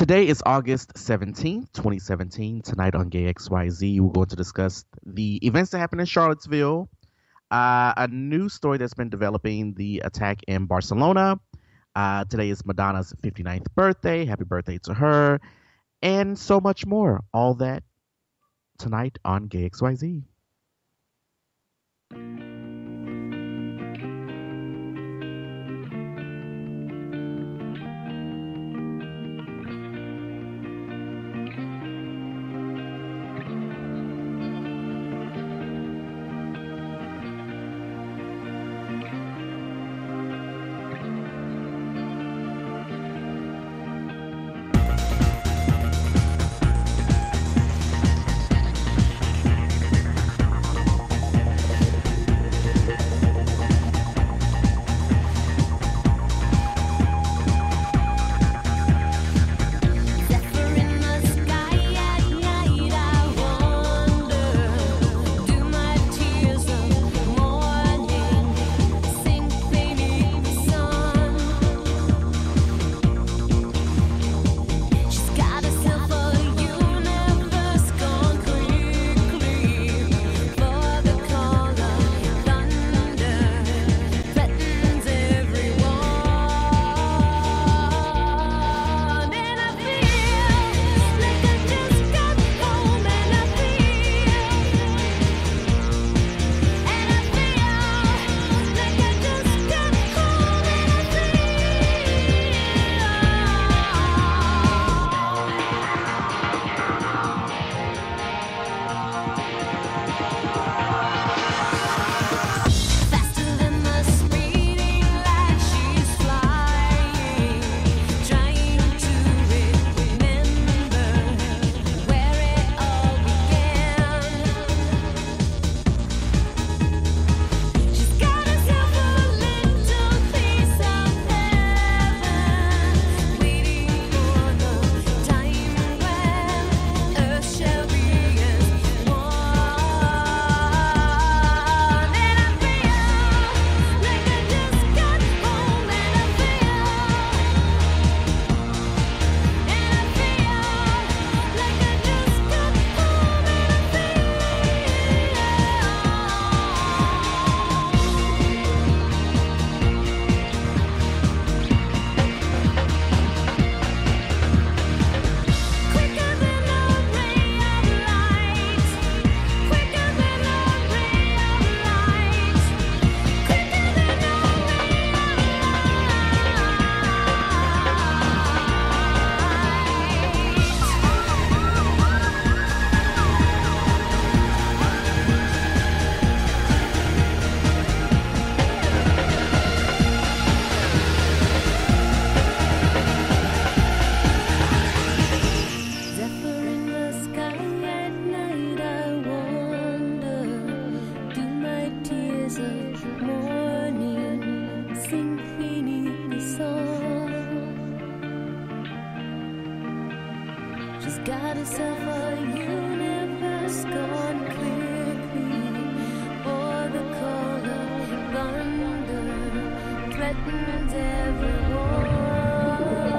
Today is August 17th, 2017. Tonight on Gayxyz, we're going to discuss the events that happened in Charlottesville, a new story that's been developing, the attack in Barcelona. Today is Madonna's 59th birthday. Happy birthday to her. And so much more. All that tonight on Gayxyz. Got herself a universe gone quickly, for the call of thunder threatens everyone. Through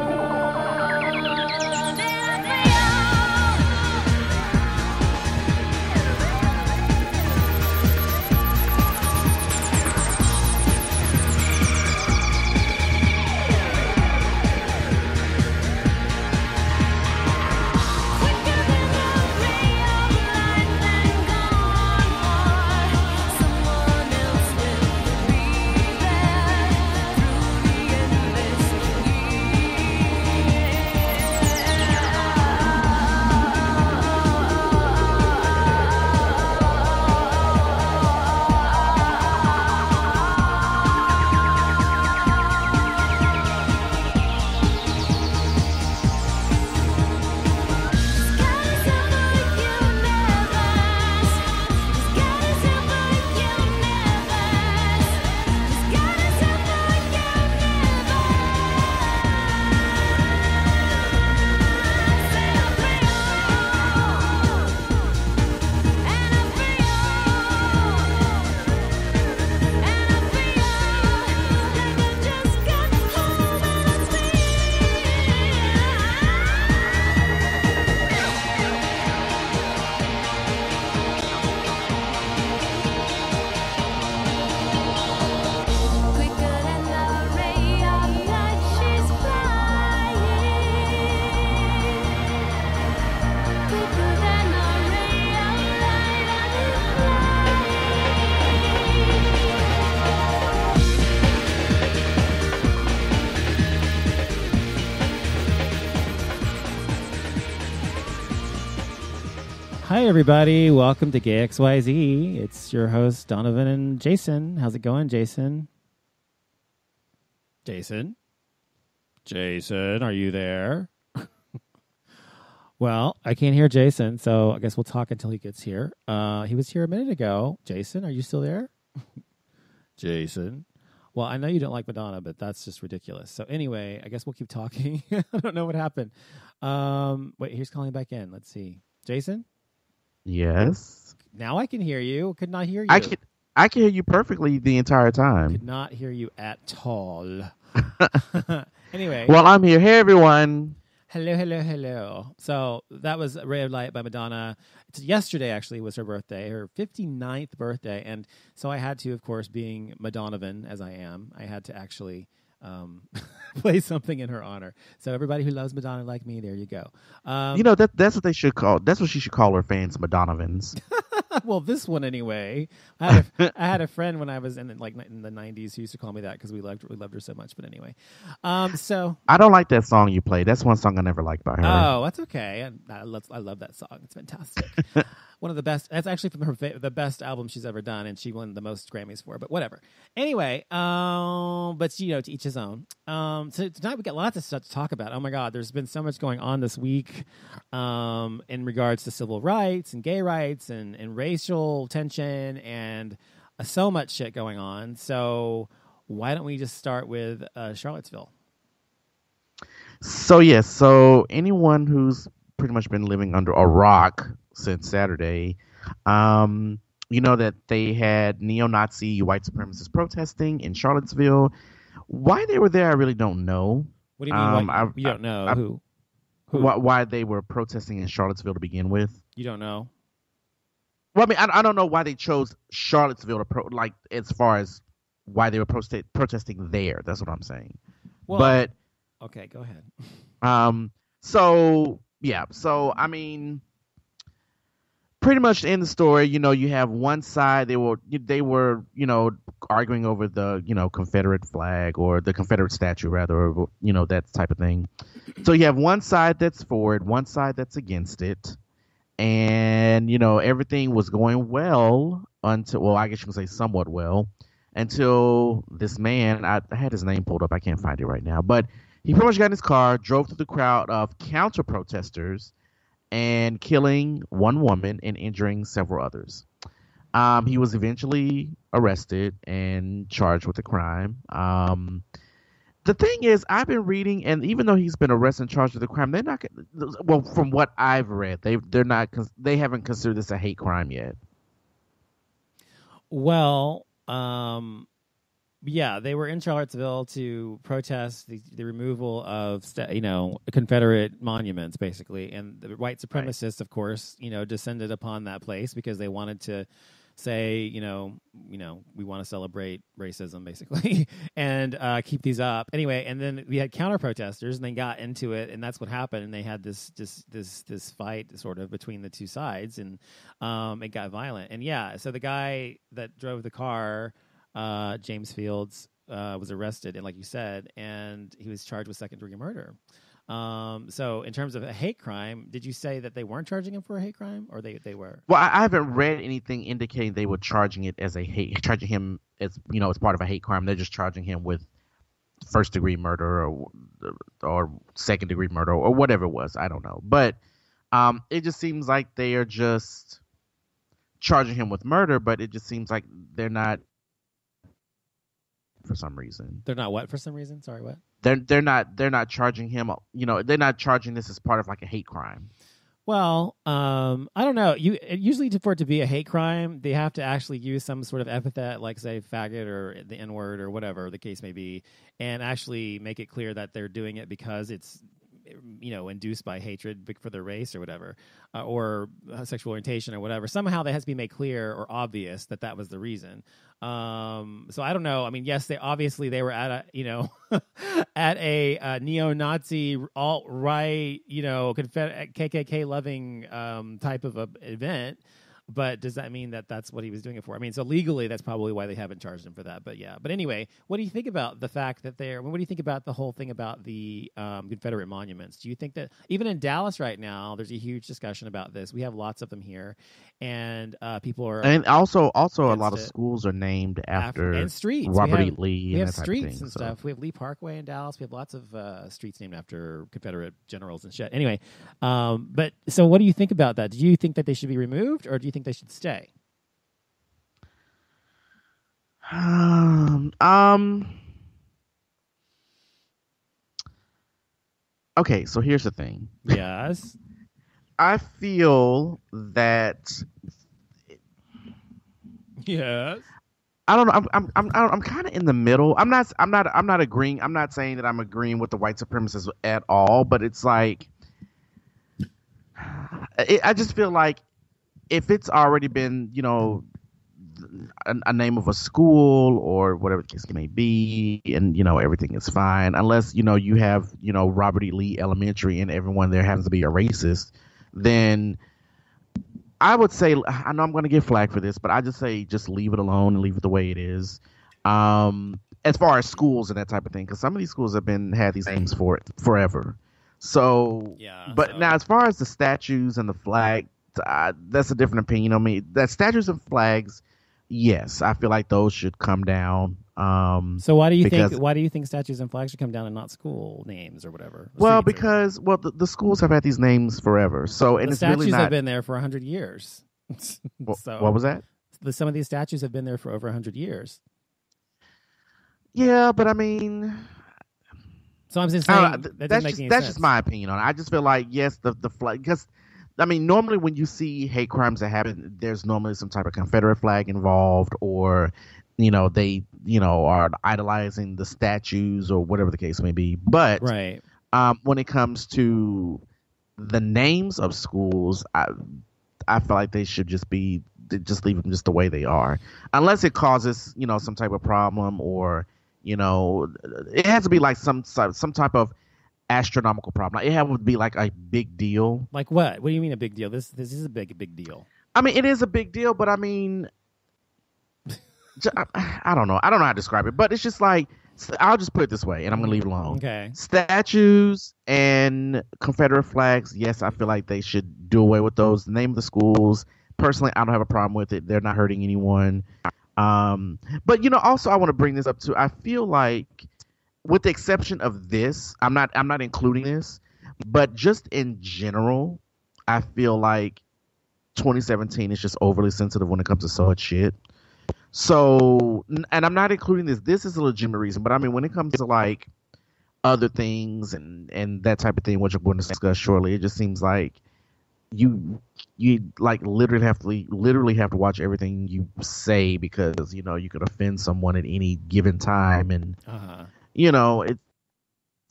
Hi, everybody. Welcome to Gayxyz. It's your host, Donovan and Jason. How's it going, Jason? Jason? Jason, are you there? Well, I can't hear Jason, so I guess we'll talk until he gets here. He was here a minute ago. Jason, are you still there? Jason? Well, I know you don't like Madonna, but that's just ridiculous. So anyway, I guess we'll keep talking. I don't know what happened. Wait, he's calling back in. Let's see. Jason? Yes. Now I can hear you. Could not hear you. I can hear you perfectly the entire time. Could not hear you at all. Anyway. Well, I'm here. Hey, everyone. Hello, hello, hello. So that was Ray of Light by Madonna. Yesterday, actually, was her birthday, her 59th birthday. And so I had to, of course, being Madonnavan, as I am, I had to actually play something in her honor. So everybody who loves Madonna like me, there you go. That's what they should call. That's what she should call her fans, Madonnavans. Well, this one anyway. I had a friend when I was in the 90s who used to call me that because we loved her so much. But anyway, so I don't like that song you played. That's one song I never liked by her. Oh, that's okay. I love that song. It's fantastic. One of the best. That's actually from the best album she's ever done, and she won the most Grammys for. But whatever. Anyway, but to each his own. So tonight we got lots of stuff to talk about. Oh my God, there's been so much going on this week, in regards to civil rights and gay rights and racial tension and so much shit going on. So why don't we just start with Charlottesville? So anyone who's pretty much been living under a rock since Saturday, that they had neo-Nazi white supremacists protesting in Charlottesville. Why they were there, I really don't know. What do you mean? You don't know who? Why they were protesting in Charlottesville to begin with? You don't know? Well, I mean, I don't know why they chose Charlottesville to as far as why they were protesting there. That's what I'm saying. Well, but okay, go ahead. So I mean, pretty much in the story, you have one side they were arguing over the Confederate flag or the Confederate statue rather, or that type of thing. So you have one side that's for it, one side that's against it. And, everything was going well until, I guess you can say somewhat well, until this man, I had his name pulled up. I can't find it right now. But he pretty much got in his car, drove through the crowd of counter-protesters, and killing one woman and injuring several others. He was eventually arrested and charged with the crime. The thing is, I've been reading, and even though he's been arrested and charged with the crime, they're not. Well, from what I've read, they haven't considered this a hate crime yet. Well, yeah, they were in Charlottesville to protest the removal of Confederate monuments, basically, and the white supremacists, right, of course, descended upon that place because they wanted to say, we want to celebrate racism, basically, and keep these up. Anyway, and then we had counter protesters, and they got into it, and that's what happened. And they had this fight sort of between the two sides, and it got violent. And yeah, so the guy that drove the car, James Fields, was arrested, and like you said, and he was charged with second-degree murder. So in terms of a hate crime, did you say that they weren't charging him for a hate crime, or they were? Well, I haven't read anything indicating they were charging him as as part of a hate crime. They're just charging him with first-degree murder or second-degree murder or whatever it was. I don't know, but it just seems like they are just charging him with murder, but it just seems like they're not. For some reason, they're not what? For some reason, sorry, what? They're not charging him. They're not charging this as part of like a hate crime. Well, I don't know. Usually for it to be a hate crime, they have to actually use some sort of epithet, like say faggot or the N-word or whatever the case may be, and actually make it clear that they're doing it because it's induced by hatred for their race or whatever, or sexual orientation or whatever. Somehow that has to be made clear or obvious that was the reason. So I don't know. I mean, yes, they were at a, at a neo-Nazi alt-right, KKK loving type of a event. But does that mean that that's what he was doing it for? I mean, so legally, that's probably why they haven't charged him for that. But yeah. But anyway, what do you think about the fact that what do you think about the whole thing about the Confederate monuments? Do you think that even in Dallas right now, there's a huge discussion about this? We have lots of them here, and people are, and also a lot of schools are named after and streets. Robert E. Lee. We have that type streets of thing, and stuff. We have Lee Parkway in Dallas. We have lots of streets named after Confederate generals and shit. Anyway, but so what do you think about that? Do you think that they should be removed, or do you think they should stay? Okay, so here's the thing. Yes. I feel that. Yes. I don't know. I'm kind of in the middle. I'm not agreeing. I'm not saying that I'm agreeing with the white supremacists at all. But it's like, I just feel like if it's already been, a name of a school or whatever the case may be, and everything is fine, unless you have Robert E. Lee Elementary and everyone there happens to be a racist, then I would say, I know I'm going to get flack for this, but I just say just leave it alone and leave it the way it is. As far as schools and that type of thing, because some of these schools have had these names for it forever. So, yeah. But now, as far as the statues and the flag, that's a different opinion on me. That statues and flags, yes, I feel like those should come down. So why do you think statues and flags should come down and not school names or whatever? Well, because the schools have had these names forever. So and the it's statues really not, have been there for 100 years. So what was that? Some of these statues have been there for over 100 years. Yeah, but I mean, so I'm just saying that's just my opinion on it. I just feel like yes, the flag, because I mean, normally when you see hate crimes that happen, there's normally some type of Confederate flag involved, or they are idolizing the statues or whatever the case may be. But right. When it comes to the names of schools, I feel like they should just leave them just the way they are, unless it causes some type of problem, or it has to be like some type of astronomical problem. It would be like a big deal. Like what? What do you mean a big deal? This is a big deal. I mean, it is a big deal, but I mean, I don't know. I don't know how to describe it, but it's just like, I'll just put it this way, and I'm going to leave it alone. Okay. Statues and Confederate flags, yes, I feel like they should do away with those. The name of the schools, personally, I don't have a problem with it. They're not hurting anyone. But also I want to bring this up too. I feel like, with the exception of this, I'm not including this, but just in general, I feel like 2017 is just overly sensitive when it comes to so much shit. So, and I'm not including this. This is a legitimate reason, but I mean, when it comes to like other things and that type of thing, which I'm going to discuss shortly, it just seems like you like literally have to watch everything you say, because you could offend someone at any given time, and it's.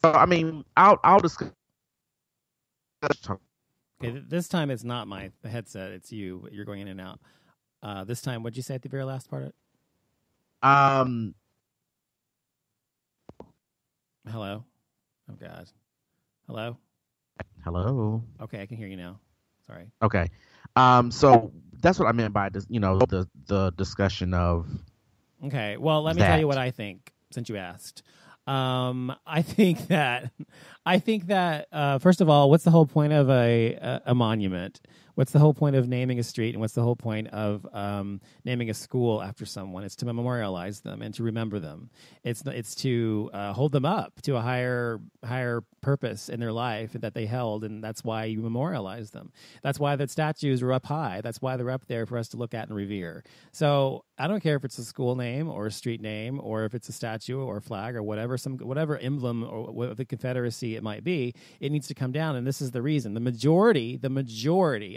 So I mean, I'll discuss. Okay, this time it's not my headset; it's you. You're going in and out. This time, what'd you say at the very last part of it? Hello? Oh, God. Hello? Hello? Okay, I can hear you now. Sorry. Okay. So that's what I meant by this, the discussion of. Okay, well, let me tell you what I think, since you asked. I think that first of all, what's the whole point of a monument? What's the whole point of naming a street, and what's the whole point of naming a school after someone? It's to memorialize them and to remember them. It's to hold them up to a higher purpose in their life that they held, and that's why you memorialize them. That's why the statues are up high. That's why they're up there for us to look at and revere. So I don't care if it's a school name or a street name, or if it's a statue or a flag or whatever emblem or the Confederacy it might be. It needs to come down, and this is the reason. The majority,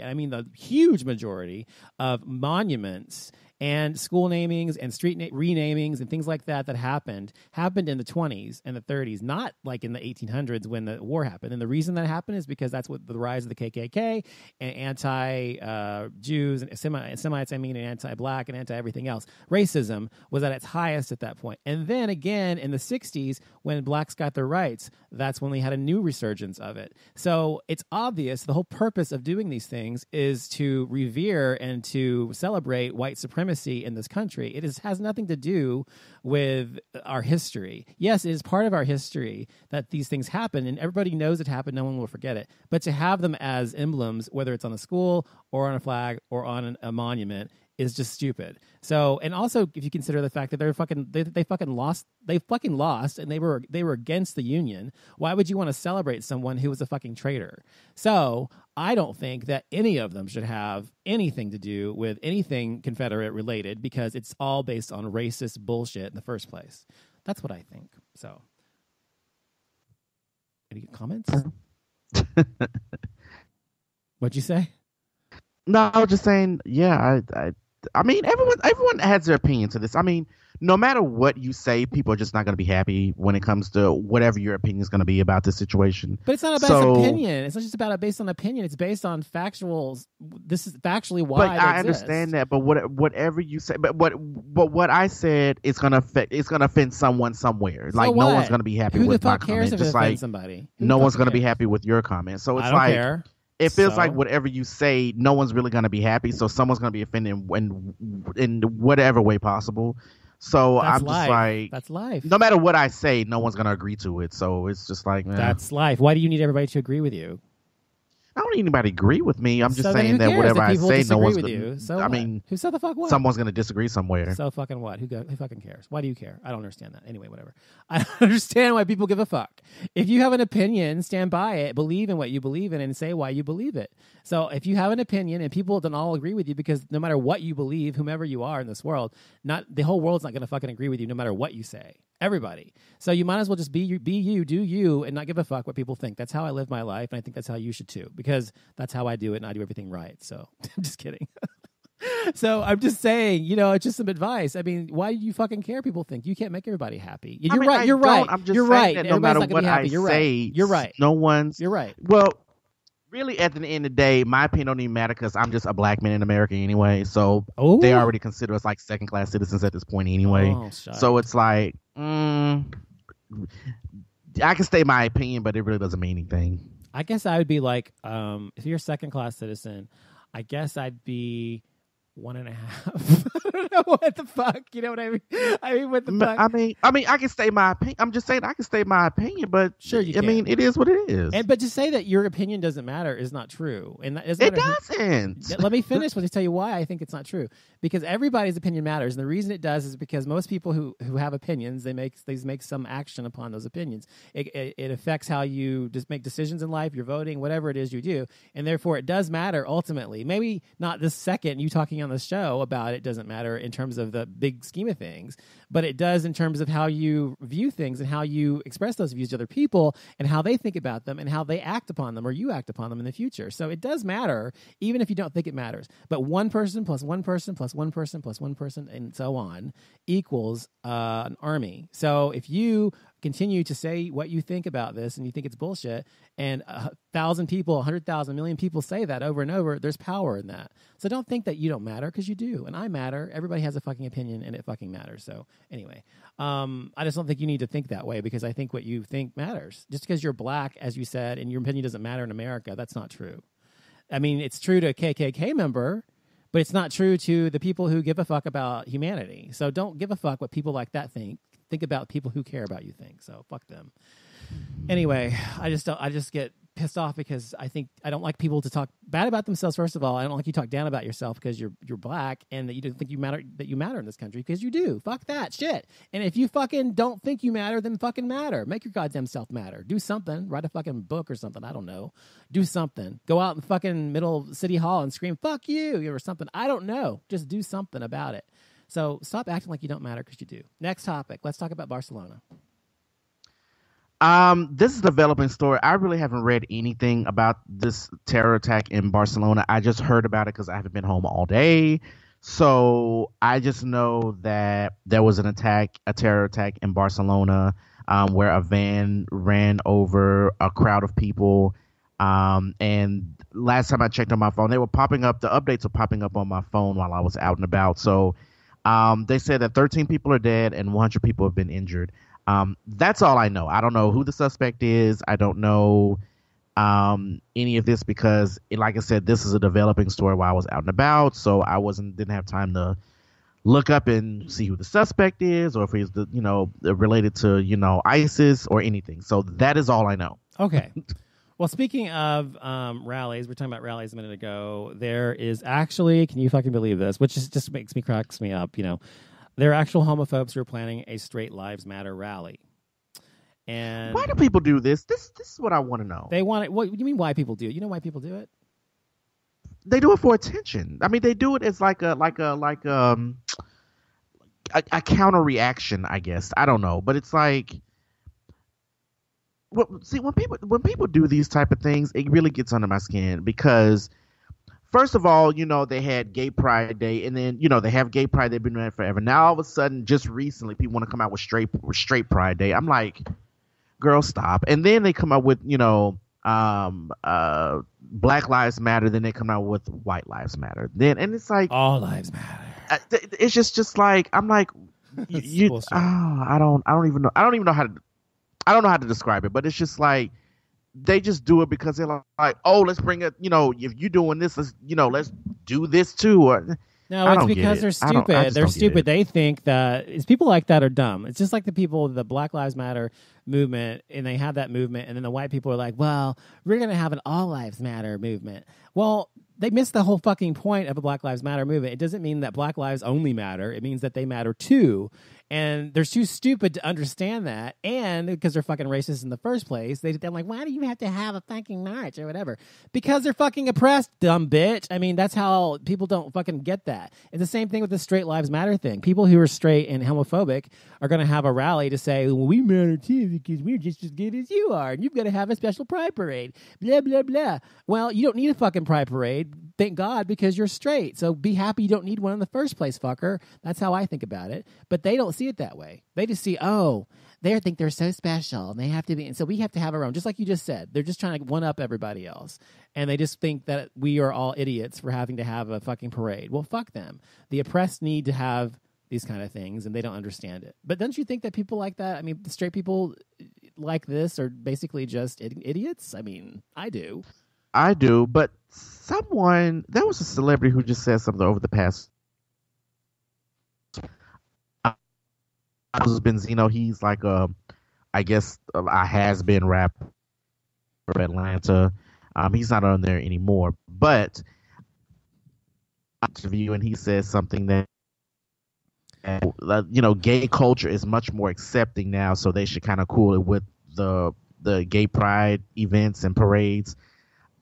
I mean the huge majority of monuments and school namings and street renamings and things like that happened in the 20s and the 30s, not like in the 1800s when the war happened. And the reason that happened is because that's what the rise of the KKK and anti-Jews and Semites, and anti-black and anti-everything else. Racism was at its highest at that point. And then again in the 60s, when blacks got their rights, that's when we had a new resurgence of it. So it's obvious the whole purpose of doing these things is to revere and to celebrate white supremacy in this country. It has nothing to do with our history. Yes, it is part of our history that these things happen, and everybody knows it happened. No one will forget it. But to have them as emblems, whether it's on a school or on a flag or on a monument, is just stupid. So, and also if you consider the fact that they fucking lost, and they were against the Union, why would you want to celebrate someone who was a fucking traitor? So I don't think that any of them should have anything to do with anything Confederate related, because it's all based on racist bullshit in the first place. That's what I think. So, any comments? What'd you say? No, I was just saying, yeah, I mean, everyone has their opinion to this. I mean, no matter what you say, people are just not going to be happy when it comes to whatever your opinion is going to be about this situation. But it's not about opinion. It's not just about based on opinion. It's based on factuals. This is factually why. But I understand that. But whatever you say, but what I said is going to offend someone somewhere. So like what? No one's going to be happy Who with the fuck my cares comment. if Just it offends like somebody? No one's going to be happy with your comment. So it's I don't like. care. It feels like whatever you say, no one's really going to be happy. So someone's going to be offended in whatever way possible. So That's I'm life. just like, that's life. no matter what I say, no one's going to agree to it. So it's just like, That's life. Why do you need everybody to agree with you? I don't need anybody to agree with me. I'm just So then saying who that cares whatever if I people say, no disagree one's with going you? to. So I what? mean, Who said the fuck what? someone's going to disagree somewhere. So fucking what? Who fucking cares? Why do you care? I don't understand that. Anyway, whatever. I don't understand why people give a fuck. If you have an opinion, stand by it, believe in what you believe in, and say why you believe it. So if you have an opinion and people don't all agree with you, because no matter what you believe, whomever you are in this world, not the whole world's not going to fucking agree with you no matter what you say. Everybody. So you might as well just be you, do you, and not give a fuck what people think. That's how I live my life, and I think that's how you should too, because that's how I do it, and I do everything right. So I'm just kidding. So I'm just saying, it's just some advice. I mean, why do you fucking care? People think you can't make everybody happy. You're right. You're right. I'm just you're saying right. that no matter what I you're say, right. You're right. No one's. You're right. Well, really, at the end of the day, my opinion don't even matter because I'm just a black man in America anyway. So they already consider us like second-class citizens at this point anyway. So it's like, I can state my opinion, but it really doesn't mean anything. I guess I would be like, if you're a second-class citizen, I guess I'd be 1.5. I don't know what the fuck. You know what I mean? I mean, what the fuck? I mean, I can state my opinion. I'm just saying I can state my opinion, but sure you can. I mean, it is what it is. But to say that your opinion doesn't matter is not true. And it doesn't. Let me finish. Let me tell you why I think it's not true. Because everybody's opinion matters, and the reason it does is because most people who have opinions, they make some action upon those opinions. It affects how you just make decisions in life, your voting, whatever it is you do, and therefore it does matter ultimately. Maybe not this second you talking on the show about it doesn't matter in terms of the big scheme of things, but it does in terms of how you view things and how you express those views to other people and how they think about them and how they act upon them or you act upon them in the future. So it does matter, even if you don't think it matters. But one person plus one person plus one person plus one person and so on equals an army. So if you continue to say what you think about this and you think it's bullshit, and 1,000 people, 100,000, million people say that over and over, there's power in that. So don't think that you don't matter, because you do, and I matter. Everybody has a fucking opinion, and it fucking matters. So anyway, I just don't think you need to think that way, because I think what you think matters. Just because you're black, as you said, and your opinion doesn't matter in America, that's not true. I mean, it's true to a KKK member, but it's not true to the people who give a fuck about humanity. So don't give a fuck what people like that think. Think about people who care about you think. So fuck them. Anyway, I just get pissed off because I don't like people to talk bad about themselves. First of all, I don't like you to talk down about yourself because you're black and that you don't think you matter in this country, because you do. Fuck that shit. And if you fucking don't think you matter, then fucking matter. Make your goddamn self matter. Do something. Write a fucking book or something. I don't know. Do something. Go out in fucking middle of City Hall and scream "fuck you" or something. I don't know. Just do something about it. So stop acting like you don't matter, because you do. Next topic. Let's talk about Barcelona. This is a developing story. I really haven't read anything about this terror attack in Barcelona. I just heard about it because I haven't been home all day. So I just know that there was an attack, a terror attack in Barcelona, where a van ran over a crowd of people. And last time I checked on my phone, they were popping up. The updates were popping up on my phone while I was out and about. So they said that 13 people are dead and 100 people have been injured. That's all I know. I don't know who the suspect is. I don't know any of this because, like I said, this is a developing story while I was out and about, so I didn't have time to look up and see who the suspect is or if he's related to ISIS or anything. So that is all I know. Okay. Well, speaking of rallies, we were talking about rallies a minute ago. There is actually, can you fucking believe this? Which just cracks me up. There are actual homophobes who are planning a Straight Lives Matter rally. And why do people do this? This is what I want to know. They want it. What do you mean? Why people do it? You know why people do it? They do it for attention. I mean, they do it as like a counter reaction, I guess. I don't know, but it's like, well, see, when people do these type of things, it really gets under my skin because, first of all, they had Gay Pride Day, and then they have Gay Pride. They've been doing it forever. Now all of a sudden, just recently, people want to come out with straight Pride Day. I'm like, girl, stop. And then they come out with Black Lives Matter. Then they come out with White Lives Matter. And it's like all lives matter. It's just like, I'm like, I don't even know how to describe it. But it's just like they just do it because they're like, oh, let's bring it. If you're doing this, let's do this too. Or, no, it's because they're stupid. They're stupid. They think that it's people like that are dumb. It's just like the people, the Black Lives Matter movement, and they have that movement, and then the white people are like, well, we're going to have an All Lives Matter movement. Well, they missed the whole fucking point of a Black Lives Matter movement. It doesn't mean that Black lives only matter. It means that they matter too. And they're too stupid to understand that. And because they're fucking racist in the first place, they're like, why do you have to have a fucking march or whatever? Because they're fucking oppressed, dumb bitch. I mean, that's how people don't fucking get that. It's the same thing with the Straight Lives Matter thing. People who are straight and homophobic are going to have a rally to say, well, we matter too because we're just as good as you are. And you've got to have a special pride parade. Blah, blah, blah. Well, you don't need a fucking pride parade. Thank God, because you're straight. So be happy you don't need one in the first place, fucker. That's how I think about it. But they don't see it that way. They just see, oh, they think they're so special and they have to be. And so we have to have our own, just like you just said. They're just trying to one up everybody else. And they just think that we are all idiots for having to have a fucking parade. Well, fuck them. The oppressed need to have these kind of things and they don't understand it. But don't you think that people like that, I mean, the straight people like this are basically just idiots? I mean, I do. But there was a celebrity who just said something over the past. Benzino, he's like I guess a has-been rapper for Atlanta. He's not on there anymore, but interview and he says something that gay culture is much more accepting now, so they should kind of cool it with the gay pride events and parades.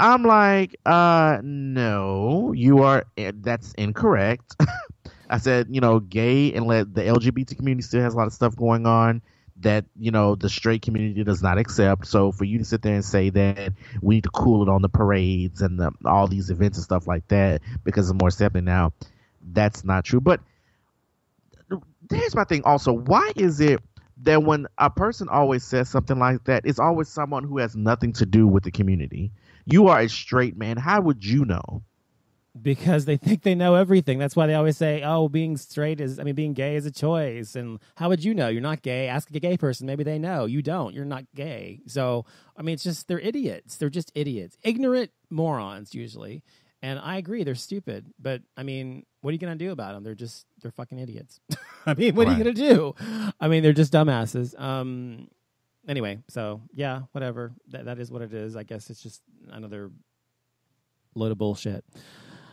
I'm like, no, that's incorrect. I said, gay and the LGBT community still has a lot of stuff going on that, the straight community does not accept. So for you to sit there and say that we need to cool it on the parades and all these events and stuff like that because it's more accepting now, that's not true. But here's my thing also. Why is it that when a person always says something like that, it's always someone who has nothing to do with the community? You are a straight man. How would you know? Because they think they know everything. That's why they always say, oh, being gay is a choice. And how would you know? You're not gay. Ask a gay person. Maybe they know. You don't. You're not gay. So, I mean, it's just, they're idiots. They're just idiots. Ignorant morons, usually. And I agree, they're stupid. But, I mean, what are you going to do about them? They're fucking idiots. I mean, what are you going to do? I mean, they're just dumbasses. Anyway, so, yeah, whatever. That is what it is. I guess it's just another load of bullshit.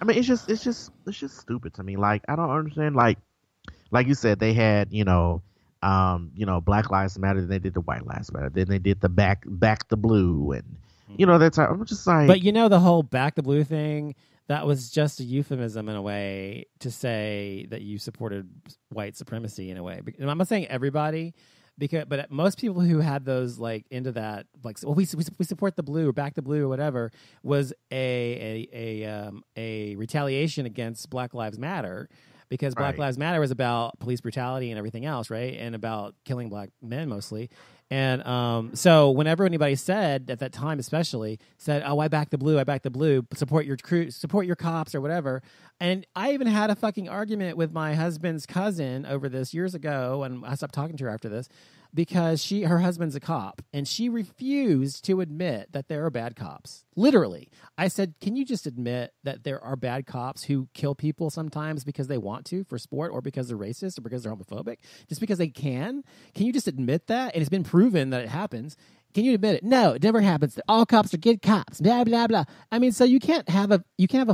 I mean, it's just stupid to me. Like, I don't understand. Like you said, they had, Black Lives Matter, then they did the White Lives Matter, then they did the back the blue, and that's how I'm just like. But the whole back the blue thing, that was just a euphemism in a way to say that you supported white supremacy in a way. I'm not saying everybody, But most people who had those like into that, like, well, we support the blue or back the blue or whatever, was a retaliation against Black Lives Matter. Because Black Lives Matter was about police brutality and everything else, right? And about killing black men mostly. And so whenever anybody said, at that time especially, said, oh, I back the blue, support your crew, support your cops or whatever. And I even had a fucking argument with my husband's cousin over this years ago, and I stopped talking to her after this, because her husband's a cop, and she refused to admit that there are bad cops. Literally. I said, can you just admit that there are bad cops who kill people sometimes because they want to for sport, or because they're racist, or because they're homophobic? Just because they can? Can you just admit that? And it's been proven that it happens. Can you admit it? No, it never happens. All cops are good cops. Blah blah blah. I mean, so you can't have a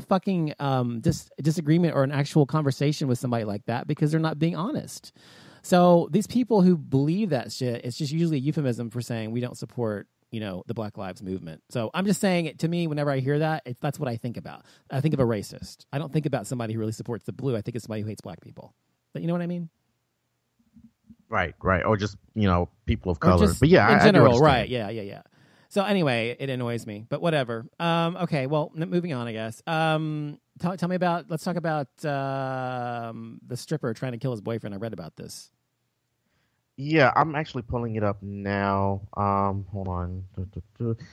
fucking disagreement or an actual conversation with somebody like that because they're not being honest. So these people who believe that shit, it's just usually a euphemism for saying we don't support, the Black Lives Movement. So I'm just saying it to me, whenever I hear that, that's what I think about. I think of a racist. I don't think about somebody who really supports the blue. I think it's somebody who hates black people. But you know what I mean? Right. Or just, people of color. Just but yeah, in I general, do right. Yeah. So anyway, it annoys me, but whatever. Okay, well, moving on, I guess. Tell me about, let's talk about the stripper trying to kill his boyfriend. I read about this. Yeah, I'm actually pulling it up now. Hold on.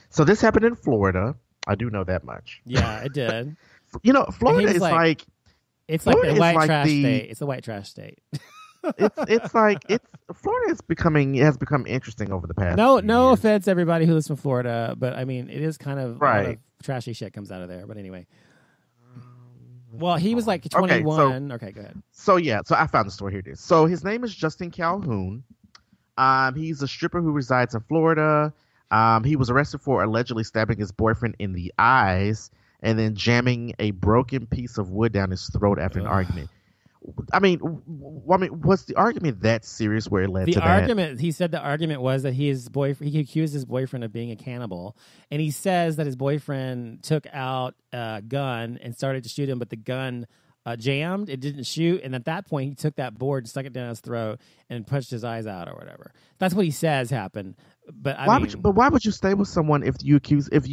So this happened in Florida. I do know that much. Yeah, it did. Florida is like it's like the white trash state. It's the white trash state. Florida has become interesting over the past. No years. offense, everybody who lives from Florida, but I mean, it is kind of right. A lot of trashy shit comes out of there. But anyway. Well, he was like 21. Okay, go ahead. So I found the story. Here it is. So his name is Justin Calhoun. He's a stripper who resides in Florida. He was arrested for allegedly stabbing his boyfriend in the eyes and then jamming a broken piece of wood down his throat after an argument. I mean, was the argument that serious where it led to that? He said the argument was that he accused his boyfriend of being a cannibal, and he says that his boyfriend took out a gun and started to shoot him, but the gun jammed, it didn't shoot, and at that point he took that board, stuck it down his throat, and punched his eyes out or whatever. That's what he says happened. But why would you stay with someone if you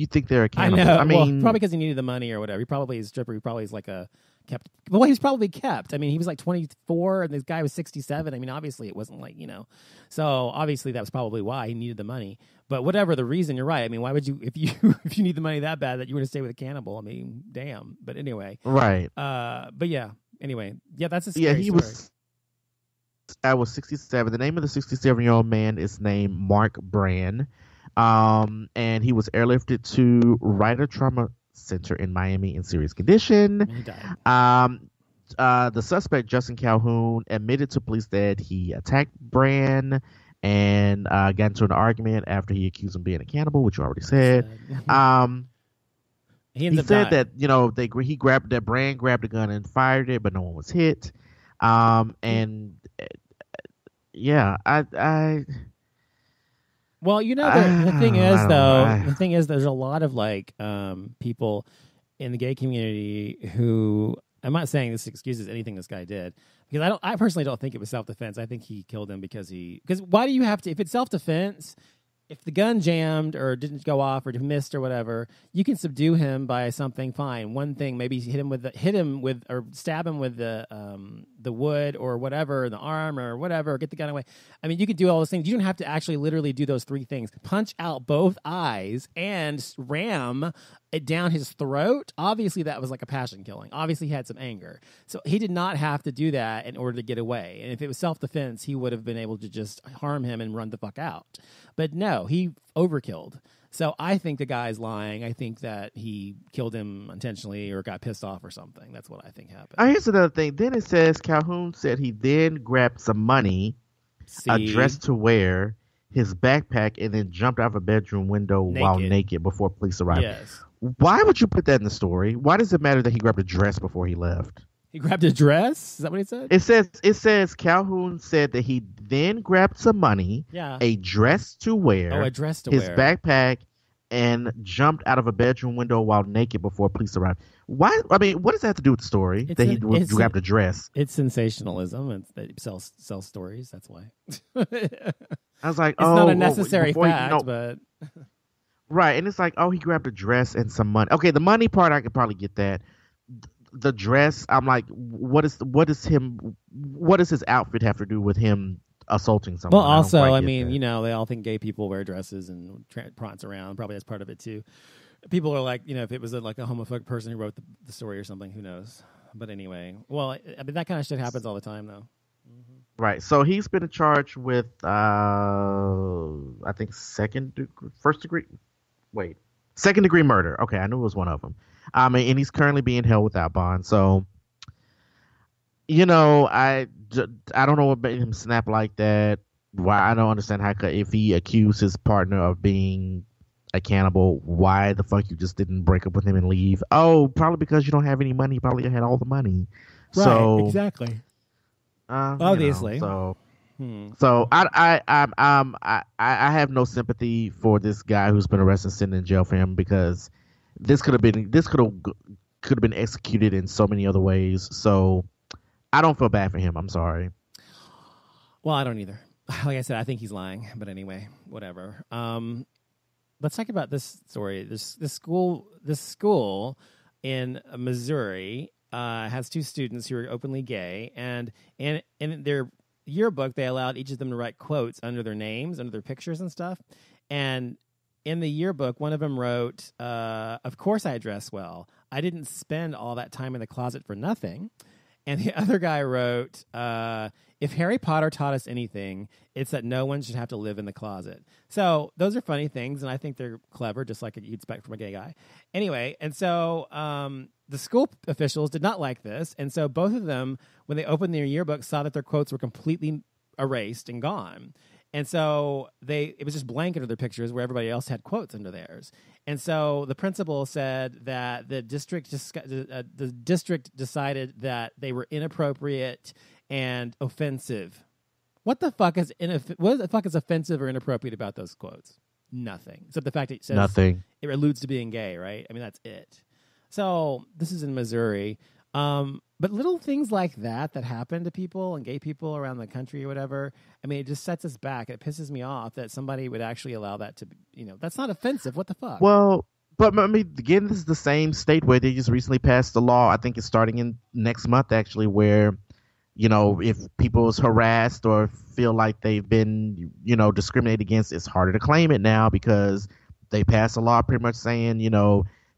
think they're a cannibal? I know. Well, probably because he needed the money or whatever. He probably is a stripper. He probably is like a kept. Well, he's probably kept. I mean, he was like 24, and this guy was 67. I mean, obviously, it wasn't like So obviously, that was probably why he needed the money. But whatever the reason, you're right. I mean, why would you if you need the money that bad that you want to stay with a cannibal? I mean, damn. But anyway, right. But yeah. Anyway, yeah, that's a scary he story. I was 67. The name of the 67-year-old man is named Mark Brand, and he was airlifted to Ryder Trauma Center in Miami in serious condition. He died. The suspect, Justin Calhoun, admitted to police that he attacked Brand and got into an argument after he accused him of being a cannibal, which you already said. He said that Brand grabbed a gun and fired it, but no one was hit. And yeah, I well, the thing is, though, the thing is, there's a lot of like people in the gay community who, I'm not saying this excuses anything this guy did, because I personally don't think it was self-defense. I think he killed him because why do you have to, if it's self-defense, if the gun jammed or didn't go off or missed or whatever, you can subdue him by something. Fine, one thing, maybe hit him with or stab him with the wood or whatever, the arm or whatever, or get the gun away. I mean, you could do all those things. You don't have to actually literally do those three things: punch out both eyes and ram it down his throat. Obviously, that was like a passion killing. Obviously, he had some anger, so he did not have to do that in order to get away. And if it was self-defense, he would have been able to just harm him and run the fuck out. But no, he overkilled. So I think the guy's lying. I think that he killed him intentionally or got pissed off or something. That's what I think happened. Here's another thing. Then it says Calhoun said he then grabbed some money, a dress to wear, his backpack, and then jumped out of a bedroom window while naked before police arrived. Yes. Why would you put that in the story? Why does it matter that he grabbed a dress before he left? He grabbed a dress? Is that what he said? It says Calhoun said that he then grabbed some money, a dress to wear, his backpack, and jumped out of a bedroom window while naked before police arrived. Why? I mean, what does that have to do with the story that he grabbed a dress? It's sensationalism. That sells stories. That's why. I was like, It's oh, not a well, necessary before you fact, know- but right. And it's like, oh, he grabbed a dress and some money. Okay, the money part, I could probably get that. The dress, I'm like, what does his outfit have to do with him assaulting someone? well, also, I don't I quite get mean, that. you know, they all think gay people wear dresses and prance around. Probably that's part of it too. People are like, you know, if it was like a homophobic person who wrote the story or something, who knows? But anyway, well, I mean, that kind of shit happens all the time, though. Right. So he's been charged with, I think, second degree murder. Okay, I knew it was one of them. And he's currently being held without bond. So, you know, I don't know what made him snap like that. Why I don't understand if he accused his partner of being a cannibal, why the fuck you just didn't break up with him and leave? Oh, probably because you don't have any money. You probably had all the money. Right. So Exactly. Obviously. You know, Hmm. so I have no sympathy for this guy who's been arrested, sitting in jail for him, because this could have been executed in so many other ways. So I don't feel bad for him. I'm sorry. Well, I don't either. Like I said, I think he's lying. But anyway, whatever. Let's talk about this story. This school in Missouri has two students who are openly gay, and in their yearbook, they allowed each of them to write quotes under their names, under their pictures and stuff. And in the yearbook, one of them wrote, "Of course I dress well. I didn't spend all that time in the closet for nothing." And the other guy wrote, "If Harry Potter taught us anything, it's that no one should have to live in the closet." So those are funny things, and I think they're clever, just like you'd expect from a gay guy. Anyway, and so the school officials did not like this, and so both of them, when they opened their yearbook, saw that their quotes were completely erased and gone. And so it was just blank under their pictures where everybody else had quotes under theirs. And so the principal said that the district decided that they were inappropriate and offensive. What the fuck is offensive or inappropriate about those quotes? Nothing. Except the fact that it says Nothing. it alludes to being gay, right? I mean, that's it. So this is in Missouri. But little things like that happen to people and gay people around the country or whatever, I mean, it just sets us back. It pisses me off that somebody would actually allow that to, that's not offensive. What the fuck? Well, but I mean, again, this is the same state where they just recently passed the law. I think it's starting in next month, actually, where, if people's harassed or feel like they've been, discriminated against, it's harder to claim it now because they passed a law pretty much saying,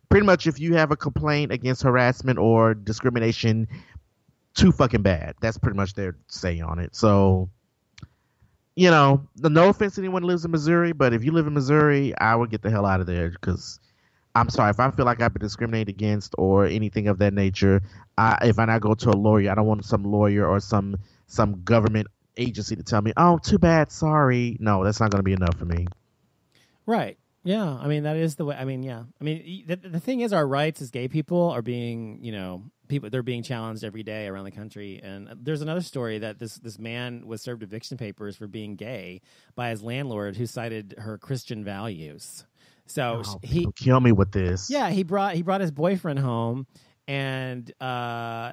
pretty much if you have a complaint against harassment or discrimination, too fucking bad. That's pretty much their say on it. So, no offense to anyone who lives in Missouri, but if you live in Missouri, I would get the hell out of there because I'm sorry. If I feel like I've been discriminated against or anything of that nature, if I not go to a lawyer, I don't want some lawyer or some government agency to tell me, oh, too bad, sorry. No, that's not going to be enough for me. Right. Yeah, I mean, that is the way. I mean, yeah. I mean, the thing is, our rights as gay people are being, they're being challenged every day around the country. And there's another story that this man was served eviction papers for being gay by his landlord, who cited her Christian values. So he kill me with this. Yeah, he brought his boyfriend home, and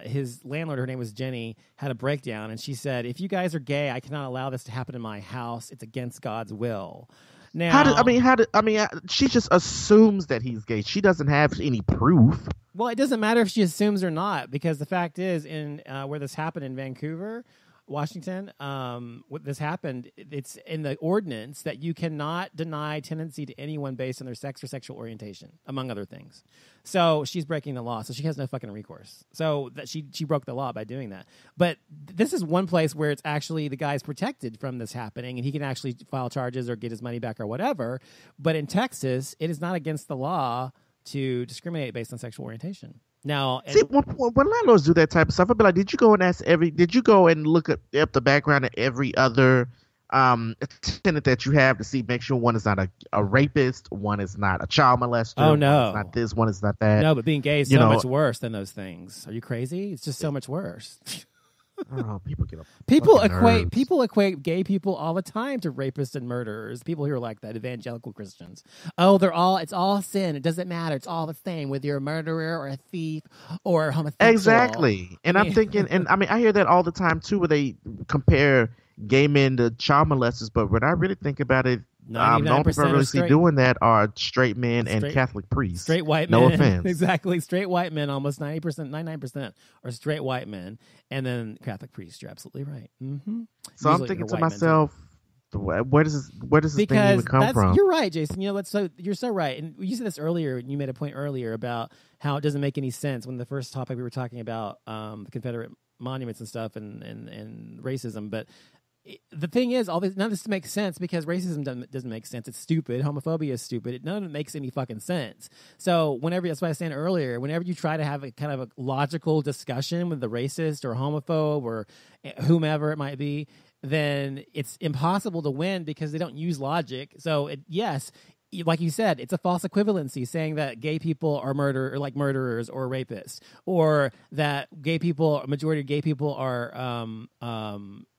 his landlord, her name was Jenny, had a breakdown, and she said, "If you guys are gay, I cannot allow this to happen in my house. It's against God's will." Now, she just assumes that he's gay. She doesn't have any proof. Well, it doesn't matter if she assumes or not, because the fact is, in where this happened in Vancouver, Washington, what this happened, it's in the ordinance that you cannot deny tenancy to anyone based on their sex or sexual orientation, among other things. So she's breaking the law, so she has no fucking recourse. So that she broke the law by doing that. But this is one place where it's actually the guy's protected from this happening, and he can actually file charges or get his money back or whatever. But in Texas, it is not against the law to discriminate based on sexual orientation. Now, see, when landlords do that type of stuff, I'd be like, did you go and look up the background of every other tenant that you have to make sure one is not a rapist, one is not a child molester, oh no, one is not this, one is not that. No, but being gay is so much worse than those things. Are you crazy? It's just so much worse. Oh, people equate gay people all the time to rapists and murderers. People who are like that, evangelical Christians. Oh, it's all sin. It doesn't matter. It's all the same whether you're a murderer or a thief or homosexual. Exactly. And I'm thinking, I hear that all the time too, where they compare gay men to child molesters, but when I really think about it, the only people I really see straight. doing that are straight men and Straight- Catholic priests. Straight white No men. offense. Exactly. Straight white men, almost 90%, 99% are straight white men. And then Catholic priests. You're absolutely right. Mm-hmm. So I'm thinking to myself, where does this thing even come from? You're right, Jason. You know, you're so right. And you said this earlier, and you made a point earlier about how it doesn't make any sense when the first topic we were talking about the Confederate monuments and stuff and racism. But the thing is, none of this makes sense because racism doesn't make sense. It's stupid. Homophobia is stupid. None of it makes any fucking sense. So that's what I was saying earlier. Whenever you try to have a kind of a logical discussion with the racist or homophobe or whomever it might be, then it's impossible to win because they don't use logic. So yes, like you said, it's a false equivalency saying that gay people are murderers or rapists, or that majority of gay people are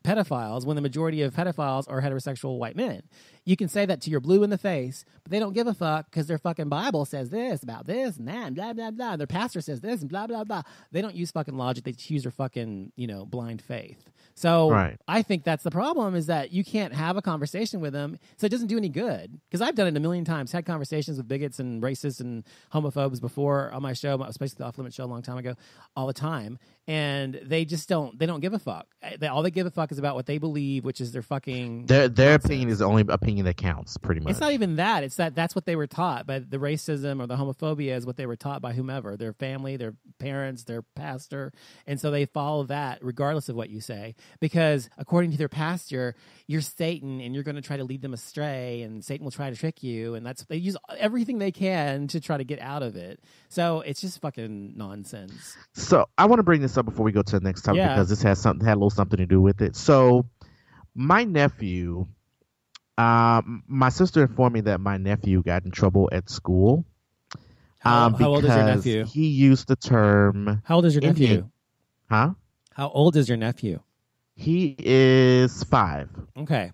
pedophiles when the majority of pedophiles are heterosexual white men. You can say that to your blue in the face, but they don't give a fuck because their fucking Bible says this about this and that and blah, blah, blah. Their pastor says this and blah, blah, blah. They don't use fucking logic. They just use their fucking, blind faith. So Right. I think that's the problem, is that you can't have a conversation with them. So it doesn't do any good. Because I've done it a million times, had conversations with bigots and racists and homophobes before on my show, especially the Off Limits show a long time ago, all the time. And they just don't give a fuck. All they give a fuck is about what they believe, which is their fucking their opinion is the only opinion that counts, pretty much. It's not even that. It's that's what they were taught. But the racism or the homophobia is what they were taught by whomever, their family, their parents, their pastor. And so they follow that regardless of what you say. Because according to their pastor, you're Satan and you're going to try to lead them astray, and Satan will try to trick you. And they use everything they can to try to get out of it. So it's just fucking nonsense. So I want to bring this up before we go to the next topic, because this had a little something to do with it. So my nephew, my sister informed me that my nephew got in trouble at school. How old is your nephew? He used the term. How old is your nephew? Huh? How old is your nephew? He is 5. Okay.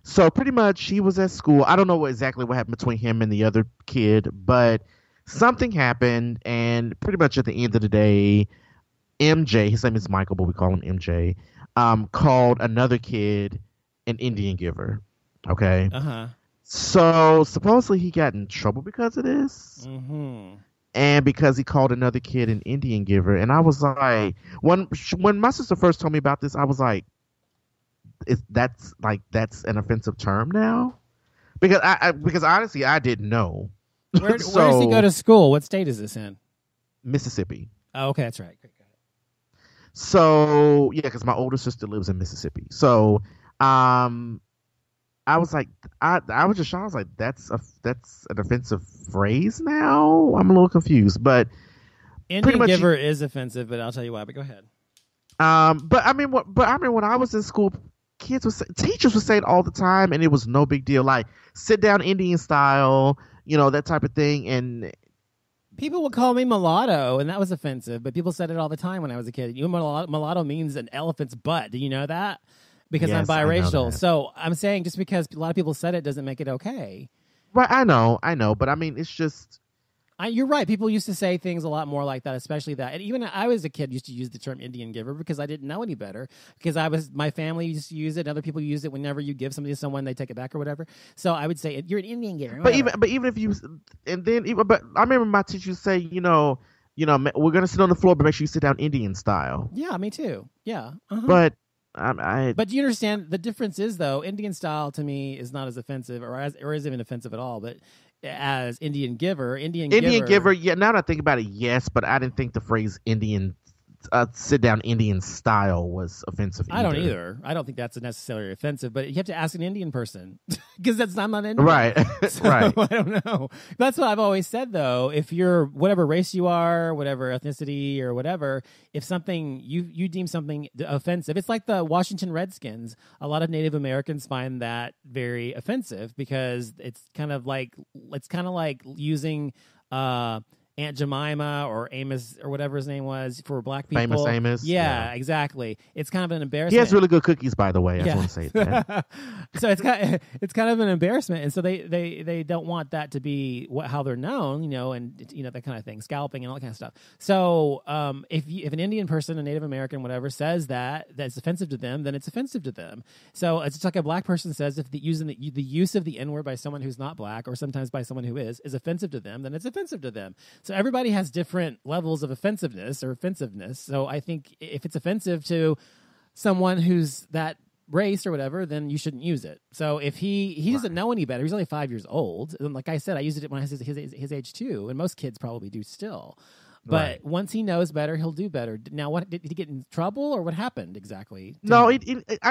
So pretty much he was at school. I don't know exactly what happened between him and the other kid, but something happened, and pretty much at the end of the day, MJ, his name is Michael, but we call him MJ, called another kid an Indian giver. Okay? Uh-huh. So supposedly he got in trouble because of this. Mm-hmm. And because he called another kid an Indian giver. And I was like, when my sister first told me about this, I was like, that's an offensive term now? Because honestly, I didn't know. Where does he go to school? What state is this in? Mississippi. Oh, okay, that's right. Great, go ahead. So yeah, because my older sister lives in Mississippi. So I was like, I was just shocked. I was like, that's an offensive phrase now? I'm a little confused, but Indian giver is offensive, but I'll tell you why. But go ahead. But I mean, when I was in school, teachers would say it all the time, and it was no big deal. Like, sit down Indian style, that type of thing. And people would call me mulatto, and that was offensive. But people said it all the time when I was a kid. Mulatto means an elephant's butt. Do you know that? Because yes, I'm biracial. that. So I'm saying just because a lot of people said it doesn't make it okay. Right, I know. But I mean, it's just... You're right. People used to say things a lot more like that, especially that. And even I was a kid used to use the term Indian giver because I didn't know any better. Because my family used to use it, and other people use it whenever you give something to someone, they take it back or whatever. So I would say you're an Indian giver. But even if you, but I remember my teacher say, we're gonna sit on the floor, but make sure you sit down Indian style. Yeah, me too. Yeah, uh-huh. But But you understand the difference is, though, Indian style to me is not as offensive or isn't even offensive at all. But as Indian giver, yeah. Now that I think about it, yes, but I didn't think the phrase Indian sit down Indian style was offensive either. I don't either. I don't think that's necessarily offensive, but you have to ask an Indian person because I'm not Indian. Right. So, right. I don't know. That's what I've always said, though. If you're whatever race you are, whatever ethnicity or whatever, if something you deem something offensive, it's like the Washington Redskins. A lot of Native Americans find that very offensive because it's kind of like using a Aunt Jemima or Amos or whatever his name was for black people. Famous Amos. Yeah, exactly. It's kind of an embarrassment. He has really good cookies, by the way. I just want to say that. So it's kind of an embarrassment, and so they don't want that to be how they're known, and that kind of thing, scalping and all that kind of stuff. So if an Indian person, a Native American, whatever, says that's offensive to them, then it's offensive to them. So it's just like a black person says, if the use of the N-word by someone who's not black, or sometimes by someone who is offensive to them, then it's offensive to them. So everybody has different levels of offensiveness. So I think if it's offensive to someone who's that race or whatever, then you shouldn't use it. So if he doesn't know any better, he's only 5 years old. And like I said, I used it when I was his age too, and most kids probably do still. But once he knows better, he'll do better. Now, what did he get in trouble, or what happened exactly? No, I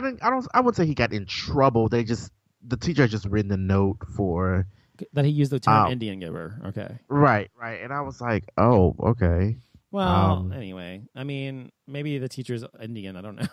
wouldn't say he got in trouble. The teacher just written a note for that he used the term Indian giver. Okay. Right. And I was like, oh, okay. Well, anyway, I mean, maybe the teacher's Indian. I don't know.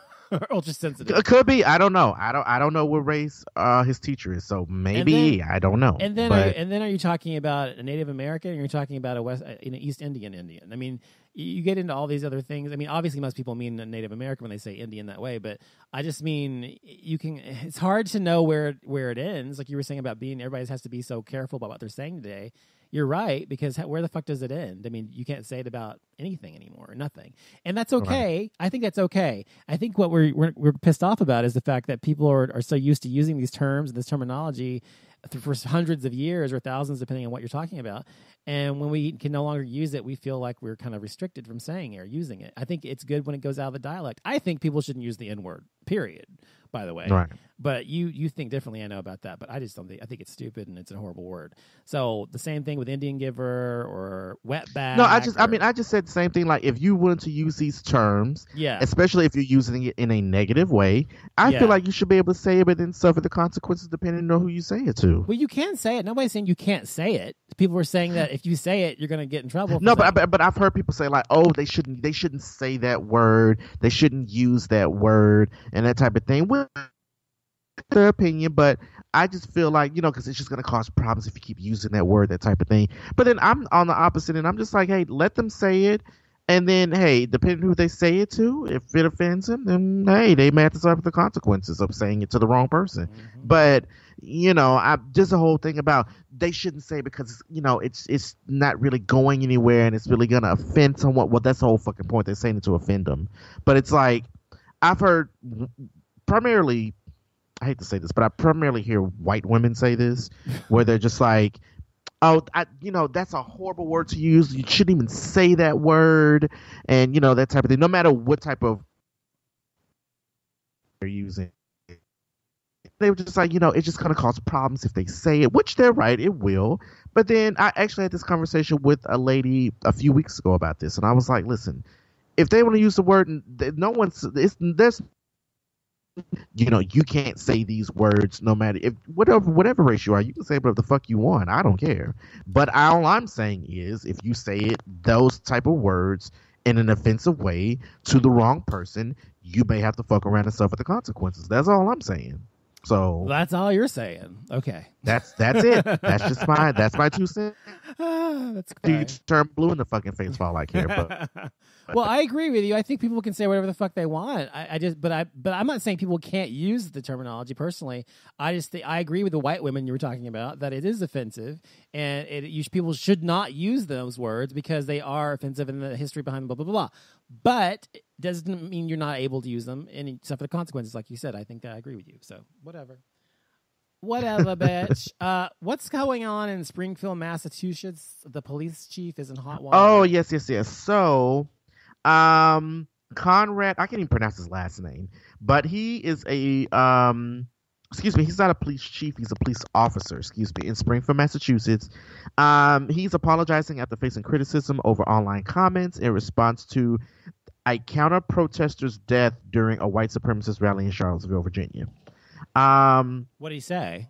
Ultra sensitive. It could be. I don't know. I don't know what race his teacher is. So maybe I don't know. And then, are you talking about a Native American, or you're talking about an East Indian Indian? I mean, you get into all these other things. I mean, obviously, most people mean a Native American when they say Indian that way. But I just mean it's hard to know where it ends. Like you were saying about everybody has to be so careful about what they're saying today. You're right, because where the fuck does it end? I mean, you can't say it about anything anymore, nothing, and that's okay. Right. I think that's okay. I think what we're pissed off about is the fact that people are so used to using these terms and this terminology for hundreds of years or thousands, depending on what you're talking about. And when we can no longer use it, we feel like we're kind of restricted from saying it or using it. I think it's good when it goes out of the dialect. I think people shouldn't use the N-word, period, by the way. Right. But you think differently, I know about that. But I just don't think, I think it's stupid and it's a horrible word. So the same thing with Indian giver or wetback. No, I just said the same thing. Like, if you wanted to use these terms, especially if you're using it in a negative way, I feel like you should be able to say it, but then suffer the consequences depending on who you say it to. Well, you can say it. Nobody's saying you can't say it. People were saying that if you say it, you're going to get in trouble. No, but I've heard people say like, oh, they shouldn't say that word. They shouldn't use that word and that type of thing. Well, their opinion, but I just feel like, because it's just going to cause problems if you keep using that word, that type of thing. But then I'm on the opposite, and I'm just like, hey, let them say it. And then, hey, depending on who they say it to, if it offends them, then, hey, they may have to suffer the consequences of saying it to the wrong person. Mm-hmm. But, just the whole thing about they shouldn't say, because, it's not really going anywhere and it's really going to offend someone. Well, that's the whole fucking point. They're saying it to offend them. But it's like, I've heard primarily, I hate to say this, but I primarily hear white women say this, where they're just like, oh, that's a horrible word to use. You shouldn't even say that word. And, that type of thing. No matter what type of they're using. They were just like, it's just going to cause problems if they say it, which they're right, it will. But then I actually had this conversation with a lady a few weeks ago about this. And I was like, listen, if they want to use the word, you can't say these words no matter if whatever race you are. You can say whatever the fuck you want. I don't care. But all I'm saying is, if you say it, those type of words in an offensive way to the wrong person, you may have to fuck around and suffer the consequences. That's all I'm saying. So that's all you're saying. Okay. That's it. That's my 2 cents. That's great. You turn blue in the fucking face fall like here, but well, I agree with you. I think people can say whatever the fuck they want. But I'm not saying people can't use the terminology personally. I just think I agree with the white women you were talking about, that it is offensive, and people should not use those words because they are offensive in the history behind them, blah blah blah. But it doesn't mean you're not able to use them and suffer the consequences, like you said. I think I agree with you. So whatever, bitch. What's going on in Springfield, Massachusetts? The police chief is in hot water. Oh yes. So, Conrad, I can't even pronounce his last name, but he is he's not a police chief, he's a police officer, in Springfield, Massachusetts. He's apologizing after facing criticism over online comments in response to a counter-protester's death during a white supremacist rally in Charlottesville, Virginia. What did he say?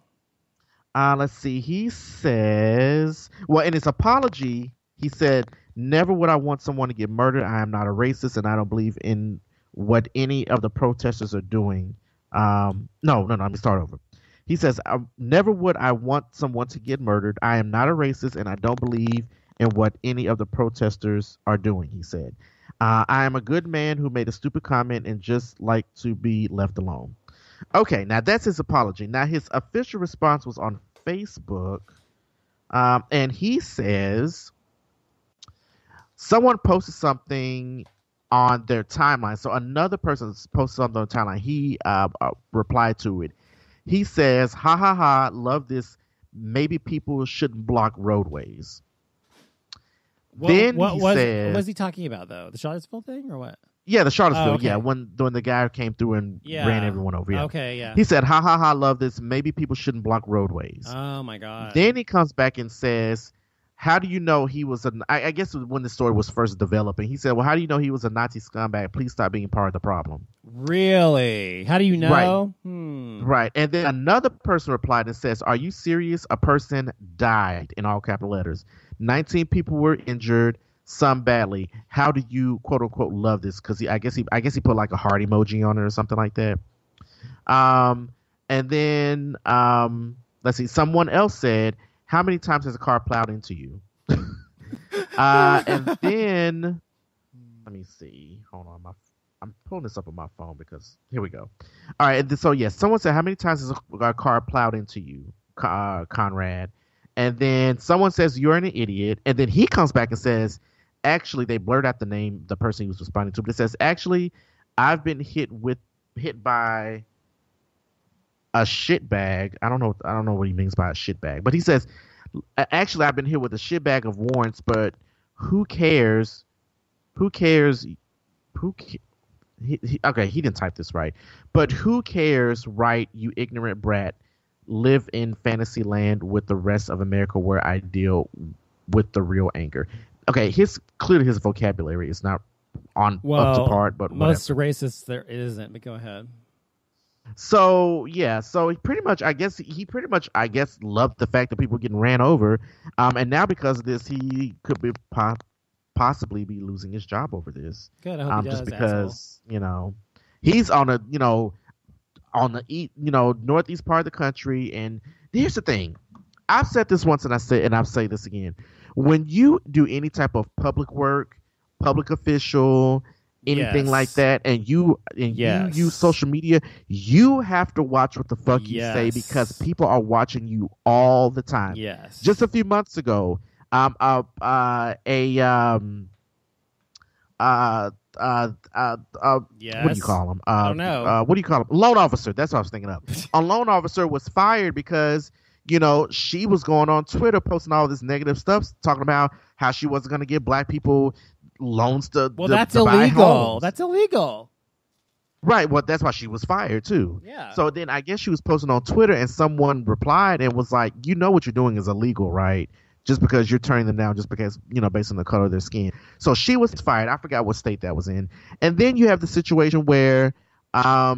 Let's see. He says, well, in his apology, he said, "Never would I want someone to get murdered. I am not a racist, and I don't believe in what any of the protesters are doing." No, let me start over. He says, "Never would I want someone to get murdered. I am not a racist, and I don't believe in what any of the protesters are doing, he said. I am a good man who made a stupid comment and just like to be left alone. Okay, now that's his apology. Now his official response was on Facebook, and he says someone posted something on their timeline. So another person posted something on the timeline. He replied to it. He says, "Ha ha ha! Love this. Maybe people shouldn't block roadways." Well, Then what he was said, what was he talking about though? The Charlottesville thing or what? Yeah, the Charlottesville. Oh, okay. Yeah, when the guy came through and ran everyone over. Yeah. Okay, yeah. He said, "Ha ha ha! Love this. Maybe people shouldn't block roadways." Oh my god. Then he comes back and says, "How do you know he was a?" I guess it was when the story was first developing. He said, "Well, how do you know he was a Nazi scumbag? Please stop being part of the problem." Really? How do you know? Right. And then another person replied and says, "Are you serious? A person died," in all capital letters. 19 people were injured, some badly. How do you quote unquote love this? Because I guess he put like a heart emoji on it or something like that. And then let's see. Someone else said, "How many times has a car plowed into you?" And then let me see. Hold on, I'm pulling this up on my phone because here we go. All right. So yes, someone said, "How many times has a car plowed into you, Conrad?" And then someone says, "You're an idiot." And then he comes back and says, "Actually," they blurred out the name, the person he was responding to, but it says, "Actually, I've been hit by a shit bag." I don't know what he means by a shit bag, but he says, "Actually, I've been hit with a shit bag of warrants, but who cares? Okay, he didn't type this right. But who cares, right, you ignorant brat? Live in fantasy land with the rest of America where I deal with the real anger." Okay, clearly his vocabulary is not up to par, but most whatever. racists there isn't. But go ahead. So yeah, so he pretty much loved the fact that people were getting ran over, and now because of this, he could be possibly be losing his job over this. Good, I hope he does, just because he's on the northeast part of the country. And here's the thing: I've said this once, and I'll say this again. When you do any type of public work, public official, anything like that, and you use social media, you have to watch what the fuck you say, because people are watching you all the time. Yes. Just a few months ago, what do you call him? I don't know. What do you call him? Loan officer. That's what I was thinking of. A loan officer was fired because she was going on Twitter posting all this negative stuff, talking about how she wasn't going to give black people loans to. Well, that's to buy illegal. homes. That's illegal. Right. Well, that's why she was fired too. Yeah. So then I guess she was posting on Twitter, and someone replied and was like, what you're doing is illegal, right? Just because you're turning them down, just because, based on the color of their skin. So she was fired. I forgot what state that was in. And then you have the situation where I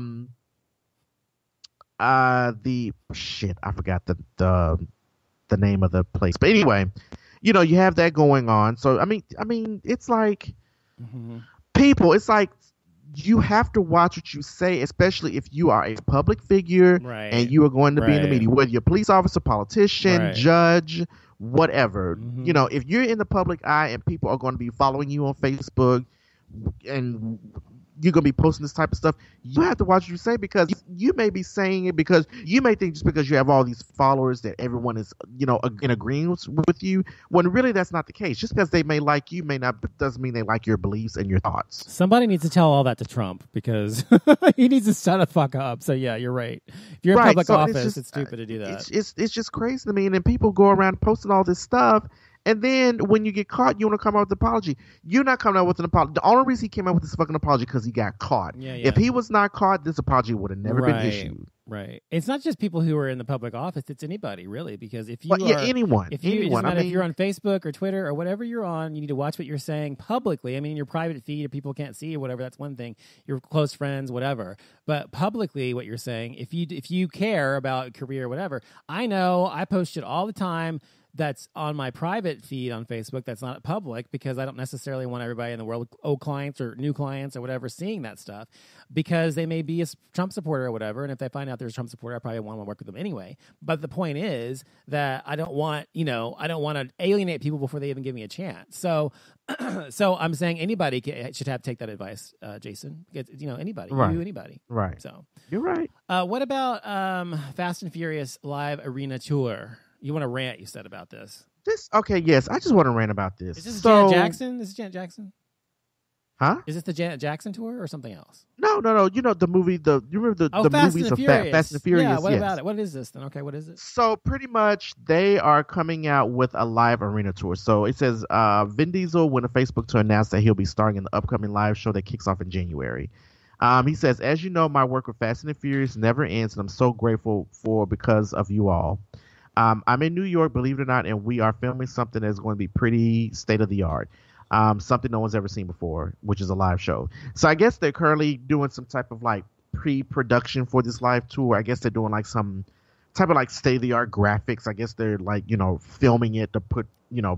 forgot the name of the place. But anyway, you have that going on. So I mean it's like people, it's like you have to watch what you say, especially if you are a public figure and you are going to be in the media, whether you're a police officer, politician, judge, whatever. If you're in the public eye and people are going to be following you on Facebook and you're going to be posting this type of stuff, you have to watch what you say, because you may be saying it because you may think just because you have all these followers that everyone is, in agreement with you, when really that's not the case. Just because they may like you doesn't mean they like your beliefs and your thoughts. Somebody needs to tell all that to Trump, because he needs to shut the fuck up. So yeah, you're right. If you're in public office, it's stupid to do that. It's just crazy to me. And then people go around posting all this stuff, and then when you get caught, you want to come out with an apology. You're not coming out with an apology. The only reason he came out with this fucking apology because he got caught. Yeah. If he was not caught, this apology would have never been issued. Right. It's not just people who are in the public office. It's anybody, really, because if you anyone. If you're on Facebook or Twitter or whatever you're on, you need to watch what you're saying publicly. I mean, your private feed, if people can't see or whatever, that's one thing. Your close friends, whatever. But publicly, what you're saying, if you care about career or whatever, I know I post shit all the time. that's on my private feed on Facebook that's not public, because I don't necessarily want everybody in the world, old clients or new clients or whatever, seeing that stuff, because they may be a Trump supporter or whatever. And if they find out there's a Trump supporter, I probably won't want to work with them anyway. But the point is that I don't want to alienate people before they even give me a chance. So I'm saying anybody should take that advice, Jason. Anybody, right. Anybody. Right. So you're right. What about Fast and Furious live arena tour? You want to rant, you said, about this. Yes. I just want to rant about this. Is this Janet Jackson? Is this Janet Jackson? Huh? Is this the Janet Jackson tour or something else? No. You know the movie. You remember the Fast movies and of Furious. Fast and Furious? Yeah. What about it? What is this then? Okay, what is it? So pretty much they are coming out with a live arena tour. So it says Vin Diesel went to Facebook to announce that he'll be starring in the upcoming live show that kicks off in January. He says, as you know, my work with Fast and Furious never ends, and I'm so grateful because of you all. I'm in New York, believe it or not, and we are filming something that's going to be pretty state of the art. Something no one's ever seen before, which is a live show. So I guess they're currently doing some type of like pre-production for this live tour. I guess they're doing like some type of like state-of-the-art graphics. I guess they're like, filming it to put,